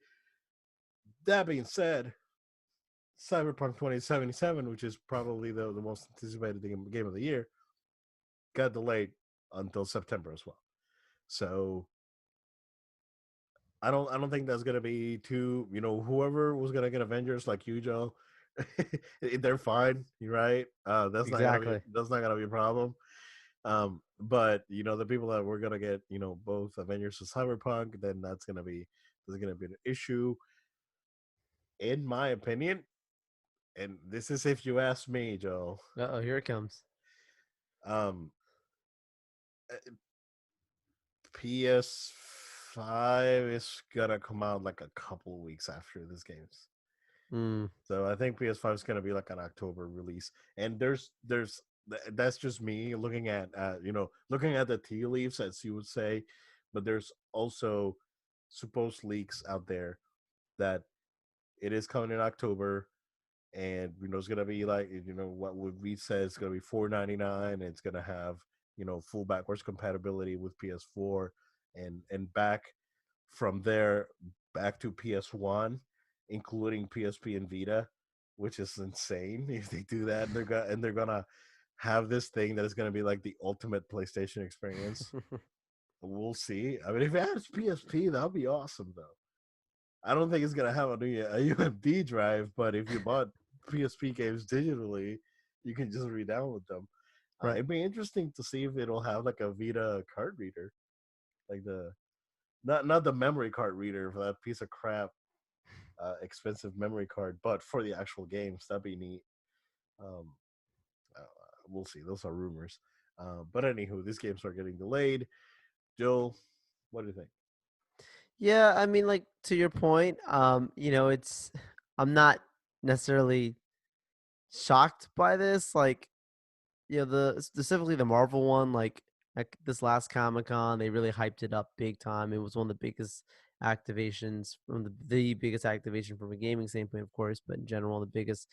That being said, Cyberpunk 2077, which is probably the most anticipated game of the year, got delayed until September as well. So I don't think that's gonna be too. Whoever was gonna get Avengers like you, Joe, they're fine. You're right. Exactly. That's not gonna be a problem. But the people that were gonna get both Avengers and Cyberpunk, then that's gonna be an issue, in my opinion. And this is if you ask me, Joe. Oh, here it comes. Um, PS5 is gonna come out like a couple of weeks after this game's. Mm, So I think PS5 is gonna be like an October release. And that's just me looking at the tea leaves, as you would say. But there's also supposed leaks out there that it is coming in October, and it's gonna be like what would we say it's gonna be $4.99, and it's gonna have full backwards compatibility with PS4, and back from there back to PS1, including PSP and Vita, which is insane. If they do that, they're gonna have this thing that is gonna be like the ultimate PlayStation experience. We'll see. I mean, if it has PSP, that'll be awesome though. I don't think it's gonna have a UMD drive, but if you bought PSP games digitally, you can just re-download them. right. It'd be interesting to see if it'll have like a Vita card reader, like the not the memory card reader for that piece of crap, expensive memory card, but for the actual games. That'd be neat. Um, uh, we'll see. Those are rumors. But anywho, these games are getting delayed. Joel, what do you think? Yeah, I mean, like to your point, it's I'm not necessarily shocked by this. Like, the specifically the Marvel one, like this last Comic Con, they really hyped it up big time. It was one of the biggest activations from the biggest activation from a gaming standpoint, of course, but in general, the biggest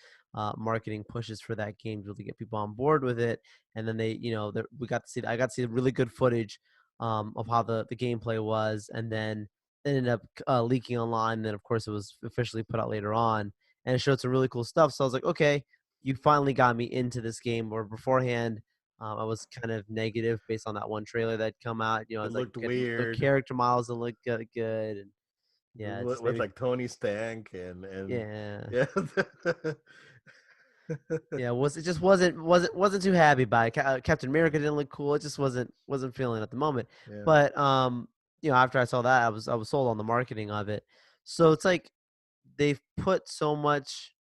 marketing pushes for that game to really get people on board with it. And then we got to see, I got to see really good footage of how the gameplay was, and then it ended up leaking online. Then, of course, it was officially put out later on, and it showed some really cool stuff. So I was like, okay, you finally got me into this game. Where beforehand, I was kind of negative based on that one trailer that come out. I It was like, looked the weird character models that look good, and yeah, it just with maybe like Tony Stank and yeah. yeah. Yeah, it just wasn't too happy by it. Captain America didn't look cool. It just wasn't feeling it at the moment. Yeah. But after I saw that, I was sold on the marketing of it. So it's like they've put so much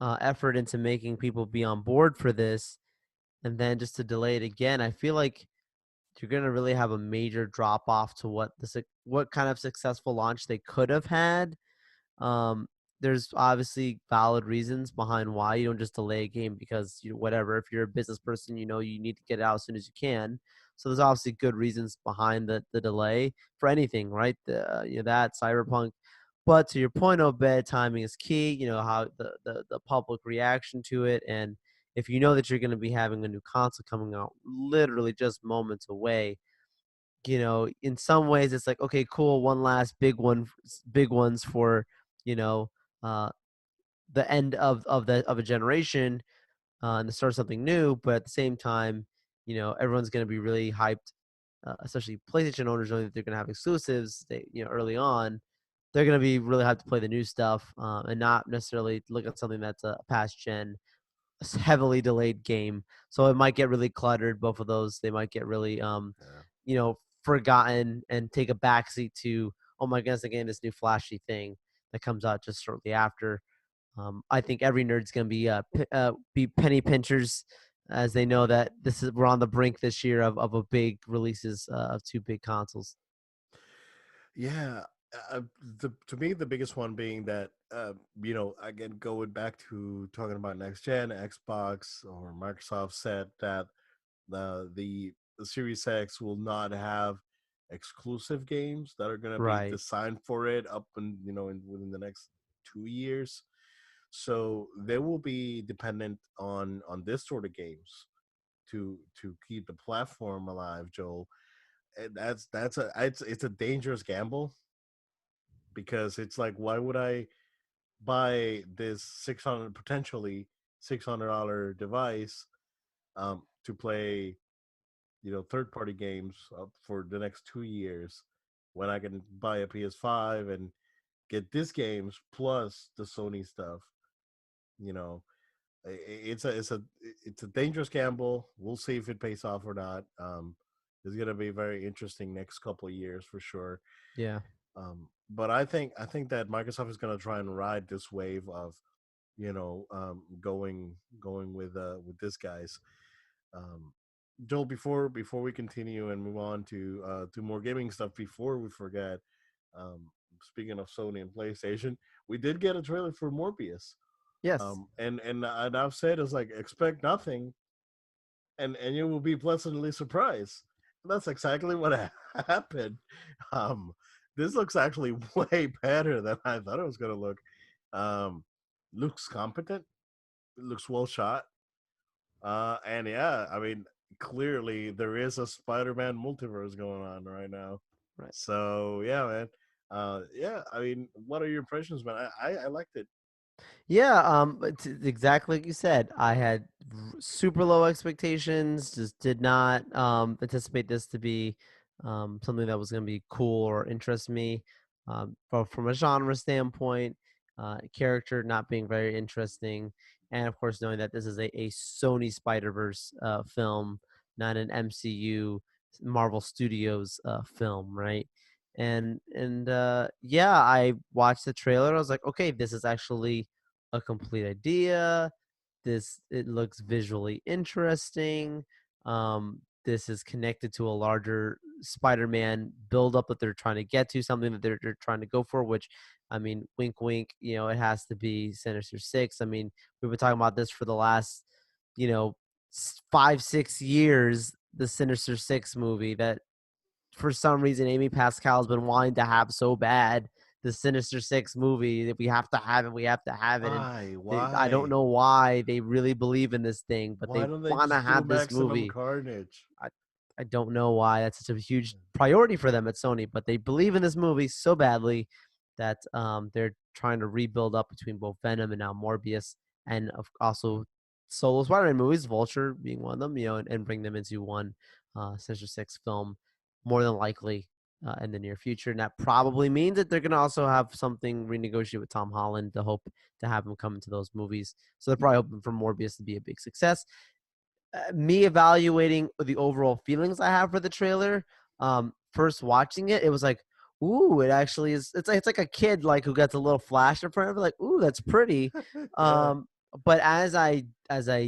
effort into making people be on board for this, and then just to delay it again, I feel like you're gonna really have a major drop off to what kind of successful launch they could have had. um, there's obviously valid reasons behind why you don't just delay a game because whatever. If you're a business person, you need to get it out as soon as you can. So there's obviously good reasons behind the delay for anything, right? That Cyberpunk. But to your point, Obed, timing is key. How the public reaction to it, and if you know that you're going to be having a new console coming out literally just moments away, in some ways it's like, okay, cool, one last big ones for, you know, uh, the end of a generation, and to start something new. But at the same time, everyone's going to be really hyped, especially PlayStation owners, knowing that they're going to have exclusives. Early on, they're going to be really hyped to play the new stuff, and not necessarily look at something that's a past gen heavily delayed game. So it might get really cluttered. Both of those, they might get really Yeah. forgotten and take a backseat to, oh my goodness, again, this new flashy thing that comes out just shortly after. I think every nerd's gonna be penny pinchers, as they know that we're on the brink this year of a big releases of two big consoles. Yeah, to me, the biggest one being that, again, going back to talking about next gen, Xbox or Microsoft said that the the Series X will not have exclusive games that are going to be Right. designed for it up and within the next 2 years. So they will be dependent on this sort of games to keep the platform alive, Joel. And it's a dangerous gamble because it's like, why would I buy this 600 potentially $600 device to play third party games for the next 2 years when I can buy a PS5 and get these games plus the Sony stuff. You know, it's a dangerous gamble. We'll see if it pays off or not. It's gonna be very interesting next couple of years for sure. Yeah. But I think that Microsoft is gonna try and ride this wave of going with this guys. Um, Joel, before we continue and move on to more gaming stuff, before we forget, um, speaking of Sony and PlayStation, we did get a trailer for Morbius. Yes. And I've said it's like expect nothing, and you will be pleasantly surprised. And that's exactly what happened. Um, this looks actually way better than I thought it was gonna look. Um, looks competent. Looks well shot. And yeah, I mean, clearly there is a Spider-Man multiverse going on right now. Right. So yeah, man. Yeah, I mean, what are your impressions, man? I liked it. Yeah, it's exactly like you said. I had super low expectations. Just did not anticipate this to be something that was going to be cool or interest me. But from a genre standpoint, character not being very interesting, and of course knowing that this is a Sony Spider Verse film, not an MCU Marvel Studios film, right? And yeah, I watched the trailer. I was like, okay, this is actually a complete idea. It looks visually interesting. This is connected to a larger Spider-Man build-up that they're trying to get to, something that they're trying to go for. Which, I mean, wink, wink. It has to be Sinister Six. I mean, we've been talking about this for the last, 5-6 years. The Sinister Six movie that for some reason Amy Pascal's been wanting to have so bad, the Sinister Six movie, that we have to have it, we have to have it. And Why? I don't Why? know why they really believe in this thing, but Why they don't they want to just do have this Maximum movie. Carnage? I, I don't know why that's such a huge priority for them at Sony, but they believe in this movie so badly that they're trying to rebuild up between both Venom and now Morbius, and also solo Spider-Man movies, Vulture being one of them, and bring them into one Sinister Six film, more than likely in the near future. And that probably means that they're going to also have something renegotiate with Tom Holland to hope to have him come into those movies. So they're probably hoping for Morbius to be a big success. Me evaluating the overall feelings I have for the trailer, first watching it, it was like, ooh, it actually is. It's like a kid like who gets a little flash in front of it, like, ooh, that's pretty. Yeah. But as I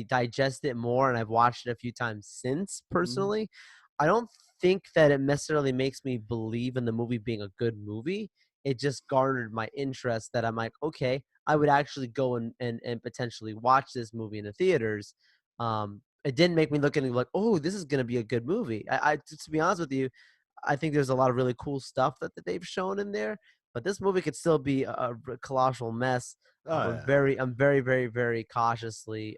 digest it more, and I've watched it a few times since Mhm. personally, I don't think that it necessarily makes me believe in the movie being a good movie. It just garnered my interest that I'm like, okay, I would actually go and potentially watch this movie in the theaters. It didn't make me look at it like, oh, this is going to be a good movie. To be honest with you, I think there's a lot of really cool stuff that they've shown in there, but this movie could still be a colossal mess. Oh I'm yeah. very, very, very cautiously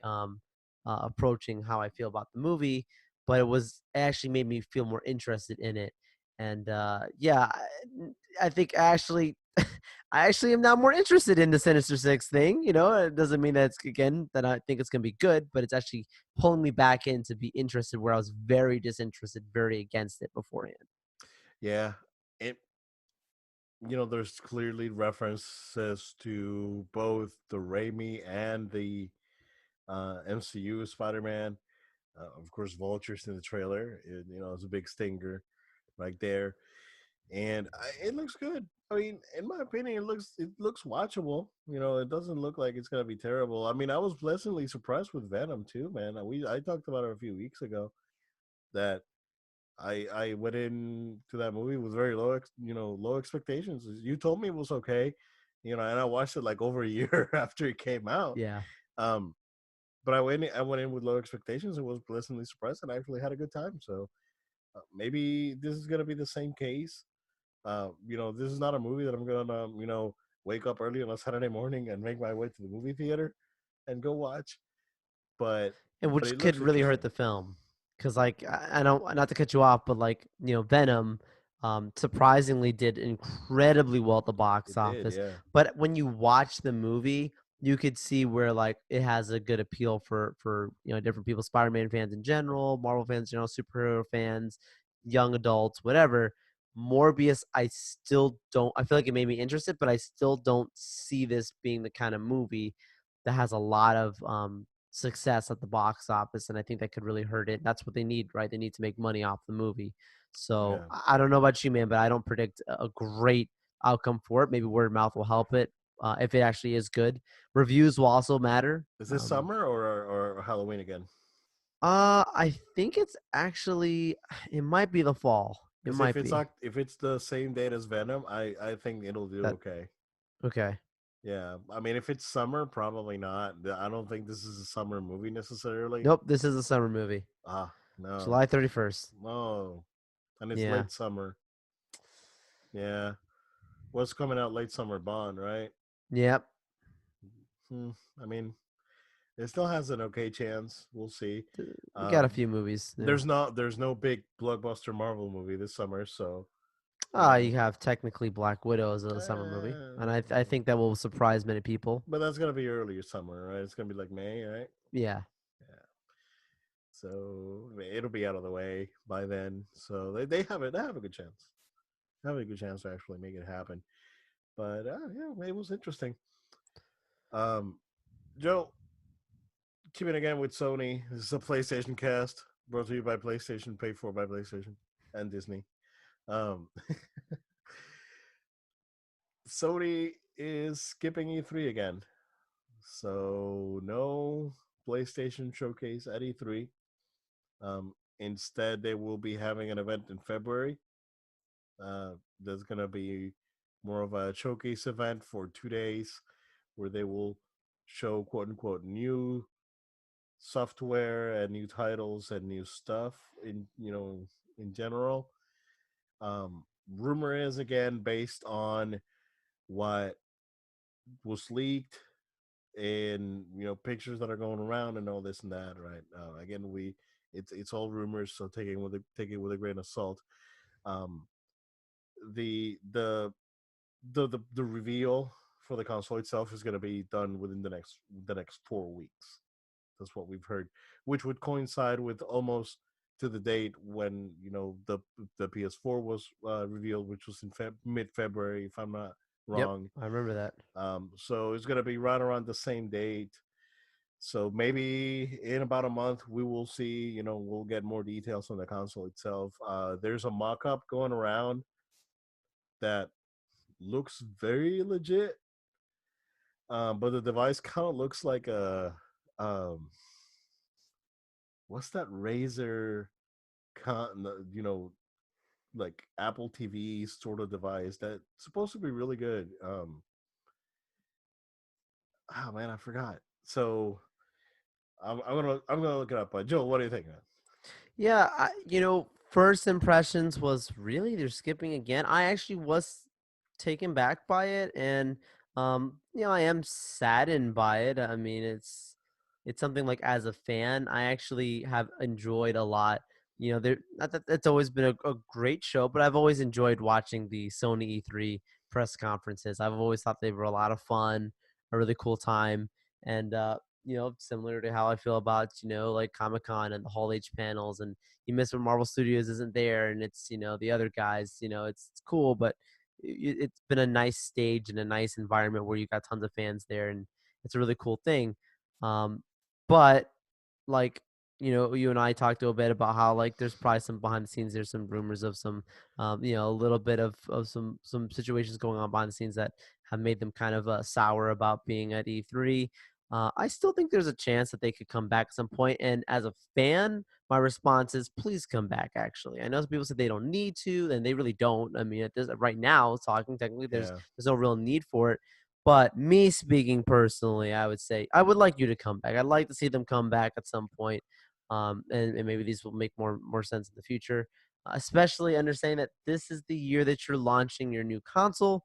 approaching how I feel about the movie, but it actually made me feel more interested in it. And yeah, I think I actually am now more interested in the Sinister Six thing. It doesn't mean that that I think it's gonna be good, but it's actually pulling me back in to be interested where I was very disinterested, very against it beforehand. Yeah. It there's clearly references to both the Raimi and the MCU Spider-Man. Of course, Vulture's in the trailer. It's a big stinger right there, and it looks good. I mean, in my opinion, it looks watchable. It doesn't look like it's gonna be terrible. I mean, I was pleasantly surprised with Venom too, man. I talked about it a few weeks ago that I went into that movie with very low expectations. You told me it was okay, and I watched it like over a year after it came out. Yeah. Um, but I went in with low expectations and was pleasantly surprised and I actually had a good time. So Maybe this is gonna be the same case. This is not a movie that I'm gonna wake up early on a Saturday morning and make my way to the movie theater and go watch. But And but which it could looks really hurt interesting. the film, because like I don't, not to cut you off, but like Venom, surprisingly did incredibly well at the box It did, office. yeah, But when you watch the movie, you could see where like it has a good appeal for different people, Spider-Man fans in general, Marvel fans, superhero fans, young adults, whatever. Morbius, I still don't. I feel like it made me interested, but I still don't see this being the kind of movie that has a lot of success at the box office, and I think that could really hurt it. That's what they need, right? They need to make money off the movie. So yeah. I don't know about you, man, but I don't predict a great outcome for it. Maybe word of mouth will help it if it actually is good. Reviews will also matter. Is this summer or Halloween again? I think it's actually, it might be the fall. It Because might be if it's the same date as Venom, I think it'll do that. okay. Okay, Yeah, I mean, if it's summer, probably not. I don't think this is a summer movie necessarily. nope, this is a summer movie, Ah, no, July 31st. no, and it's Yeah, late summer. Yeah, what's coming out late summer? Bond, right? yep. Hmm. I mean, it still has an okay chance. We'll see. We got a Um, few movies. Yeah. there's no big blockbuster Marvel movie this summer, so you You know, have technically Black Widow as a summer movie, and I think that will surprise many people. but that's gonna be earlier summer, right? It's gonna be like May, right? Yeah. Yeah. So it'll be out of the way by then. So they have a good chance. They have a good chance to actually make it happen. But yeah, it was interesting. Um, Joe, keeping again with Sony. This is a PlayStation cast brought to you by PlayStation, paid for by PlayStation and Disney. Um, Sony is skipping E3 again. So no PlayStation showcase at E3. Instead, they will be having an event in February. There's going to be more of a showcase event for 2 days where they will show quote unquote new software and new titles and new stuff in general. Rumor is again based on what was leaked and pictures that are going around and all this and that, right? Again, it's all rumors, so take it with a grain of salt. Um, the the the reveal for the console itself is going to be done within the next 4 weeks. That's what we've heard, which would coincide with almost to the date when the PS4 was revealed, which was in mid February, if I'm not Yep. wrong. I remember that. So it's going to be right around the same date. So maybe in about a month we will see. We'll get more details on the console itself. There's a mock-up going around that looks very legit, but the device kind of looks like a what's that Razer you know like Apple TV sort of device that's supposed to be really good. Oh man, I forgot. So I'm gonna look it up. But Joe, what do you think, man? Yeah, first impressions was really they're skipping again. I actually was taken back by it, and I am saddened by it. I mean, it's something like as a fan, I actually have enjoyed a lot. There not that it's always been a great show, but I've always enjoyed watching the Sony E3 press conferences. I've always thought they were a lot of fun, a really cool time, and similar to how I feel about, like Comic Con and the Hall H panels. And you miss when Marvel Studios isn't there and it's, the other guys, it's cool, but it's been a nice stage and a nice environment where you got tons of fans there. And it's a really cool thing. But like, you and I talked a bit about how like there's probably some behind the scenes. There's some rumors of some, a little bit of some situations going on behind the scenes that have made them kind of sour about being at E3. I still think there's a chance that they could come back at some point. And as a fan, my response is please come back. Actually, I know some people say they don't need to, and they really don't. I mean, at this right now, talking technically, Yeah, there's no real need for it. But me speaking personally, I would say I would like you to come back. I'd like to see them come back at some point, and maybe these will make more sense in the future. especially understanding that this is the year that you're launching your new console.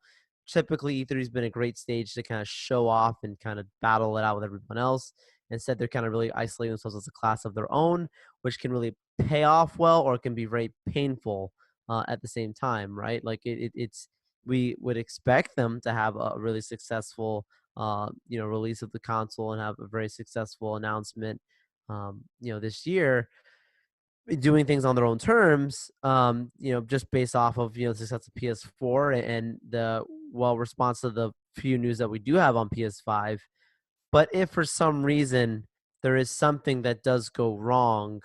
Typically, E3 has been a great stage to kind of show off and kind of battle it out with everyone else. Instead, they're kind of really isolating themselves as a class of their own, which can really pay off well or it can be very painful at the same time, right? Like it's we would expect them to have a really successful release of the console and have a very successful announcement this year, doing things on their own terms, just based off of the success of PS4 and the response to the few news that we do have on PS5. But if for some reason there is something that does go wrong,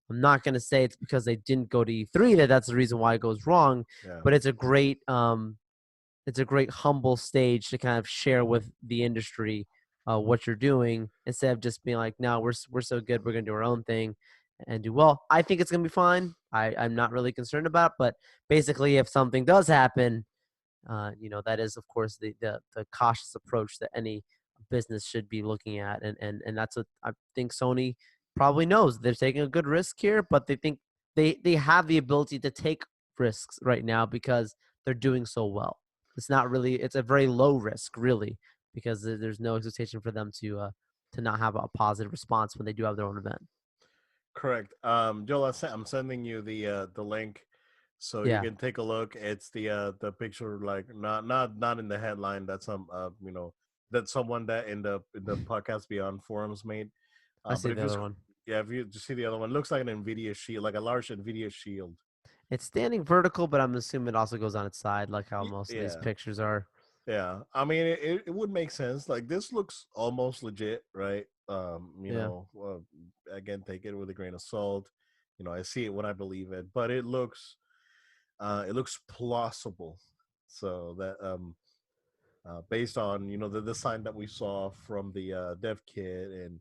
I'm not going to say it's because they didn't go to E3 that's the reason why it goes wrong, Yeah. but it's a great humble stage to kind of share with the industry what you're doing instead of just being like, no, we're so good, we're gonna do our own thing and do well. I think it's gonna be fine. I'm not really concerned about it, but basically, if something does happen, that is of course the cautious approach that any business should be looking at, and that's what I think Sony probably knows. They're taking a good risk here, but they think they have the ability to take risks right now because they're doing so well. It's a very low risk really, because there's no expectation for them to not have a positive response when they do have their own event. Correct. Joel, I'm sending you the link so you Yeah, can take a look. It's the picture, like not in the headline. That's that's someone that in the podcast Beyond forums made. I But see if the you other one. yeah, if you just see the other one, looks like an Nvidia shield, like a large Nvidia shield. It's standing vertical, but I'm assuming it also goes on its side, like how most of these Yeah. pictures are. Yeah, I mean, it would make sense. Like, this looks almost legit, right? Yeah, Again, take it with a grain of salt. I see it when I believe it, but it looks plausible. So that based on the design that we saw from the dev kit, and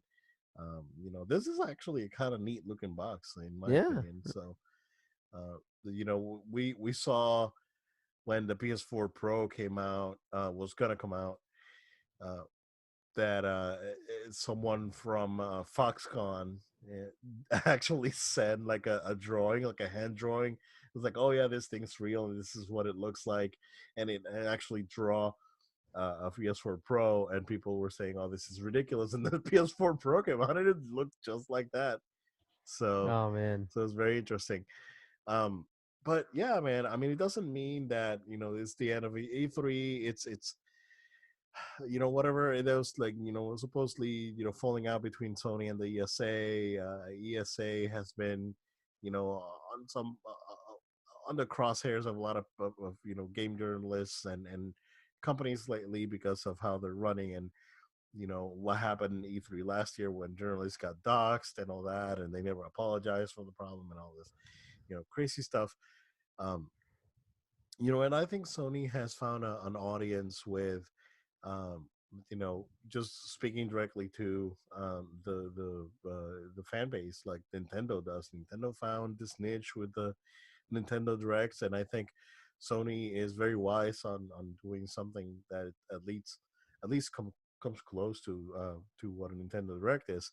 this is actually a kind of neat looking box in my yeah, opinion. So we saw when the PS4 Pro came out, was gonna come out, uh, that someone from Foxconn actually sent like a drawing, like a hand drawing. It was like, oh yeah, this thing's real, and this is what it looks like, and it actually draw a PS4 Pro, and people were saying, oh, this is ridiculous, and the PS4 Pro came out, and it looked just like that. So, oh man, so it's very interesting. Um, but yeah, man, I mean, it doesn't mean that it's the end of E3. It's whatever it was, like, supposedly, falling out between Sony and the ESA. ESA has been, on some on the crosshairs of a lot of game journalists and companies lately because of how they're running, and what happened in E3 last year when journalists got doxxed and all that, and they never apologized for the problem and all this, crazy stuff. Um, and I think Sony has found an audience with, um, just speaking directly to the fan base, like Nintendo does. Nintendo found this niche with the Nintendo Directs, and I think Sony is very wise on doing something that at least comes close to what a Nintendo Direct is.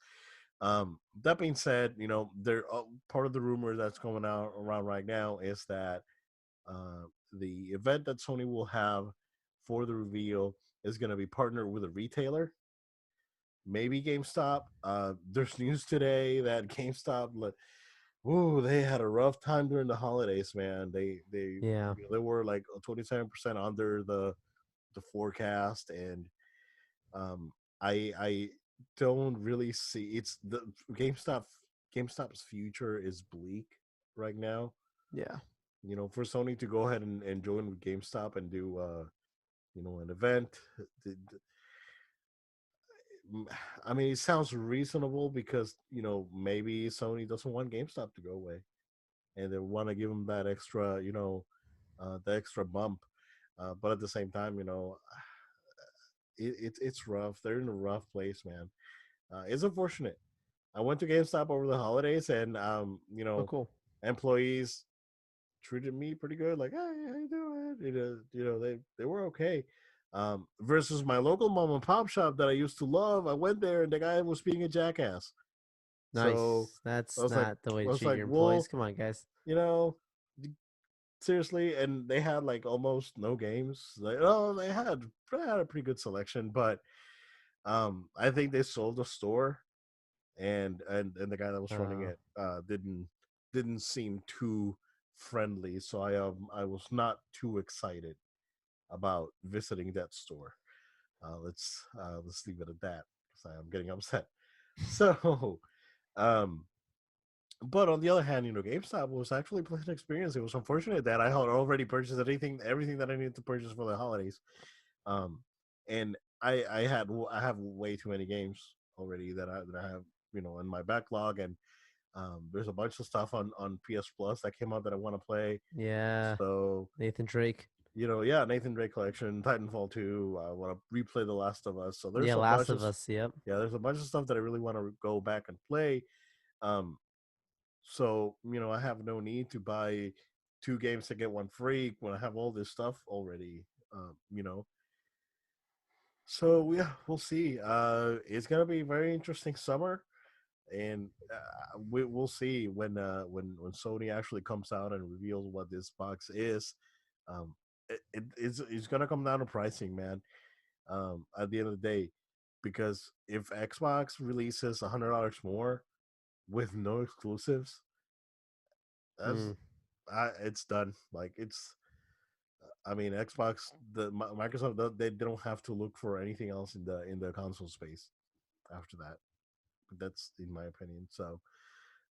That being said, there part of the rumor that's going out around right now is that uh, the event that Sony will have for the reveal is going to be partnered with a retailer, maybe GameStop. There's news today that GameStop, ooh, they had a rough time during the holidays, man. yeah, They were like 27% under the forecast, and um, I don't really see it's the GameStop's future is bleak right now. yeah, For Sony to go ahead and join with GameStop and do an event. I mean, it sounds reasonable because maybe Sony doesn't want GameStop to go away, and they want to give them that extra the extra bump. But at the same time, it's rough. They're in a rough place, man. It's unfortunate. I went to GameStop over the holidays, and oh cool, employees treated me pretty good. Like, hey, how you doing? They were okay. Versus my local mom and pop shop that I used to love, I went there and the guy was being a jackass. So nice. I That's was like, not the way I to was treat like, your employees. well, Come on, guys. you know, seriously, and they had like almost no games. Like, oh, they had a pretty good selection, but I think they sold the store, and the guy that was running Uh, it didn't seem too friendly. So I was not too excited about visiting that store. Let's leave it at that because I am getting upset. So, um, but on the other hand, GameStop was actually a pleasant experience. It was unfortunate that I had already purchased everything that I needed to purchase for the holidays. Um, and I have way too many games already that I have in my backlog, and there's a bunch of stuff on PS Plus that came out that I want to play. yeah, So Nathan Drake. yeah, Nathan Drake collection, Titanfall 2. I want to replay The Last of Us. So Yeah, Last of Us. Yep. there's a bunch of stuff that I really want to go back and play. Um, so I have no need to buy two games to get one free when I have all this stuff already. Um, you know, so yeah, we'll see. It's gonna be a very interesting summer, and we'll see when Sony actually comes out and reveals what this box is. Um, it's gonna come down to pricing, man. At the end of the day, because if Xbox releases $100 more with no exclusives, that's Mm, it's done. Like it's, I mean, Xbox, Microsoft, they don't have to look for anything else in the console space after that. That's in my opinion. So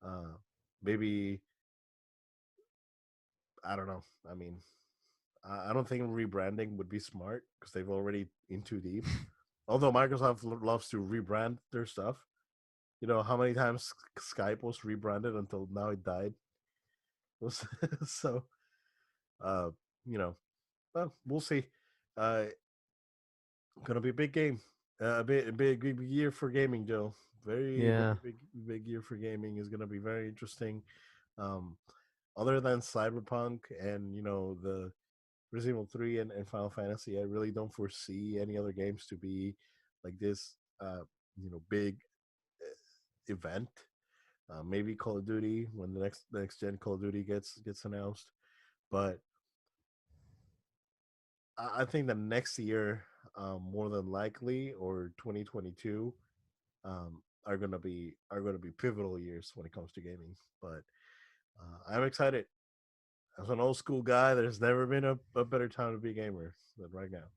uh, maybe I don't know. I mean, I don't think rebranding would be smart because they've already in too deep. Although Microsoft loves to rebrand their stuff. You know how many times Skype was rebranded until now it died. So, uh, you know, well, we'll see. Uh, gonna be a big game. Big year for gaming, Joe. yeah. Very big year for gaming is gonna be very interesting. Um, other than Cyberpunk and the Resident Evil 3 and Final Fantasy, I really don't foresee any other games to be like this. Big event. Maybe Call of Duty when the next gen Call of Duty gets announced, but I think that next year, more than likely, or 2022, are gonna be pivotal years when it comes to gaming. But I'm excited. As an old school guy, there's never been a better time to be a gamer than right now.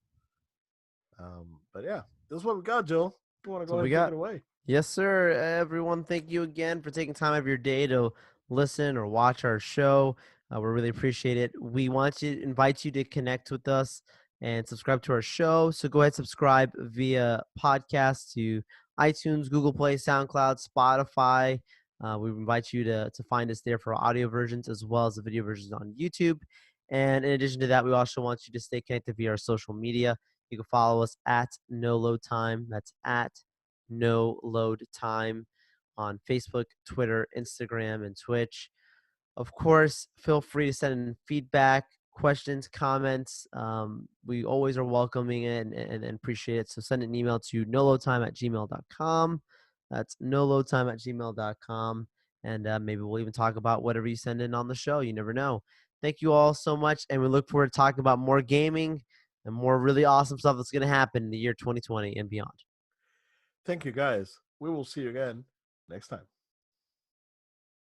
But yeah, this is what we got, Joel. You want to So go ahead we and take it got. away? Yes, sir. Everyone, thank you again for taking time out of your day to listen or watch our show. We really appreciate it. We want to invite you to connect with us and subscribe to our show. So go ahead, subscribe via podcast to iTunes, Google Play, SoundCloud, Spotify. We invite you to find us there for audio versions as well as the video versions on YouTube. And in addition to that, we also want you to stay connected via our social media. You can follow us at No Load Time. That's at No Load Time on Facebook, Twitter, Instagram, and Twitch. Of course, feel free to send in feedback, questions, comments. We always are welcoming it and appreciate it. So send an email to noloadtime@gmail.com. That's noloadtime@gmail.com. And maybe we'll even talk about whatever you send in on the show. You never know. Thank you all so much. And we look forward to talking about more gaming and more really awesome stuff that's going to happen in the year 2020 and beyond. Thank you, guys. We will see you again next time.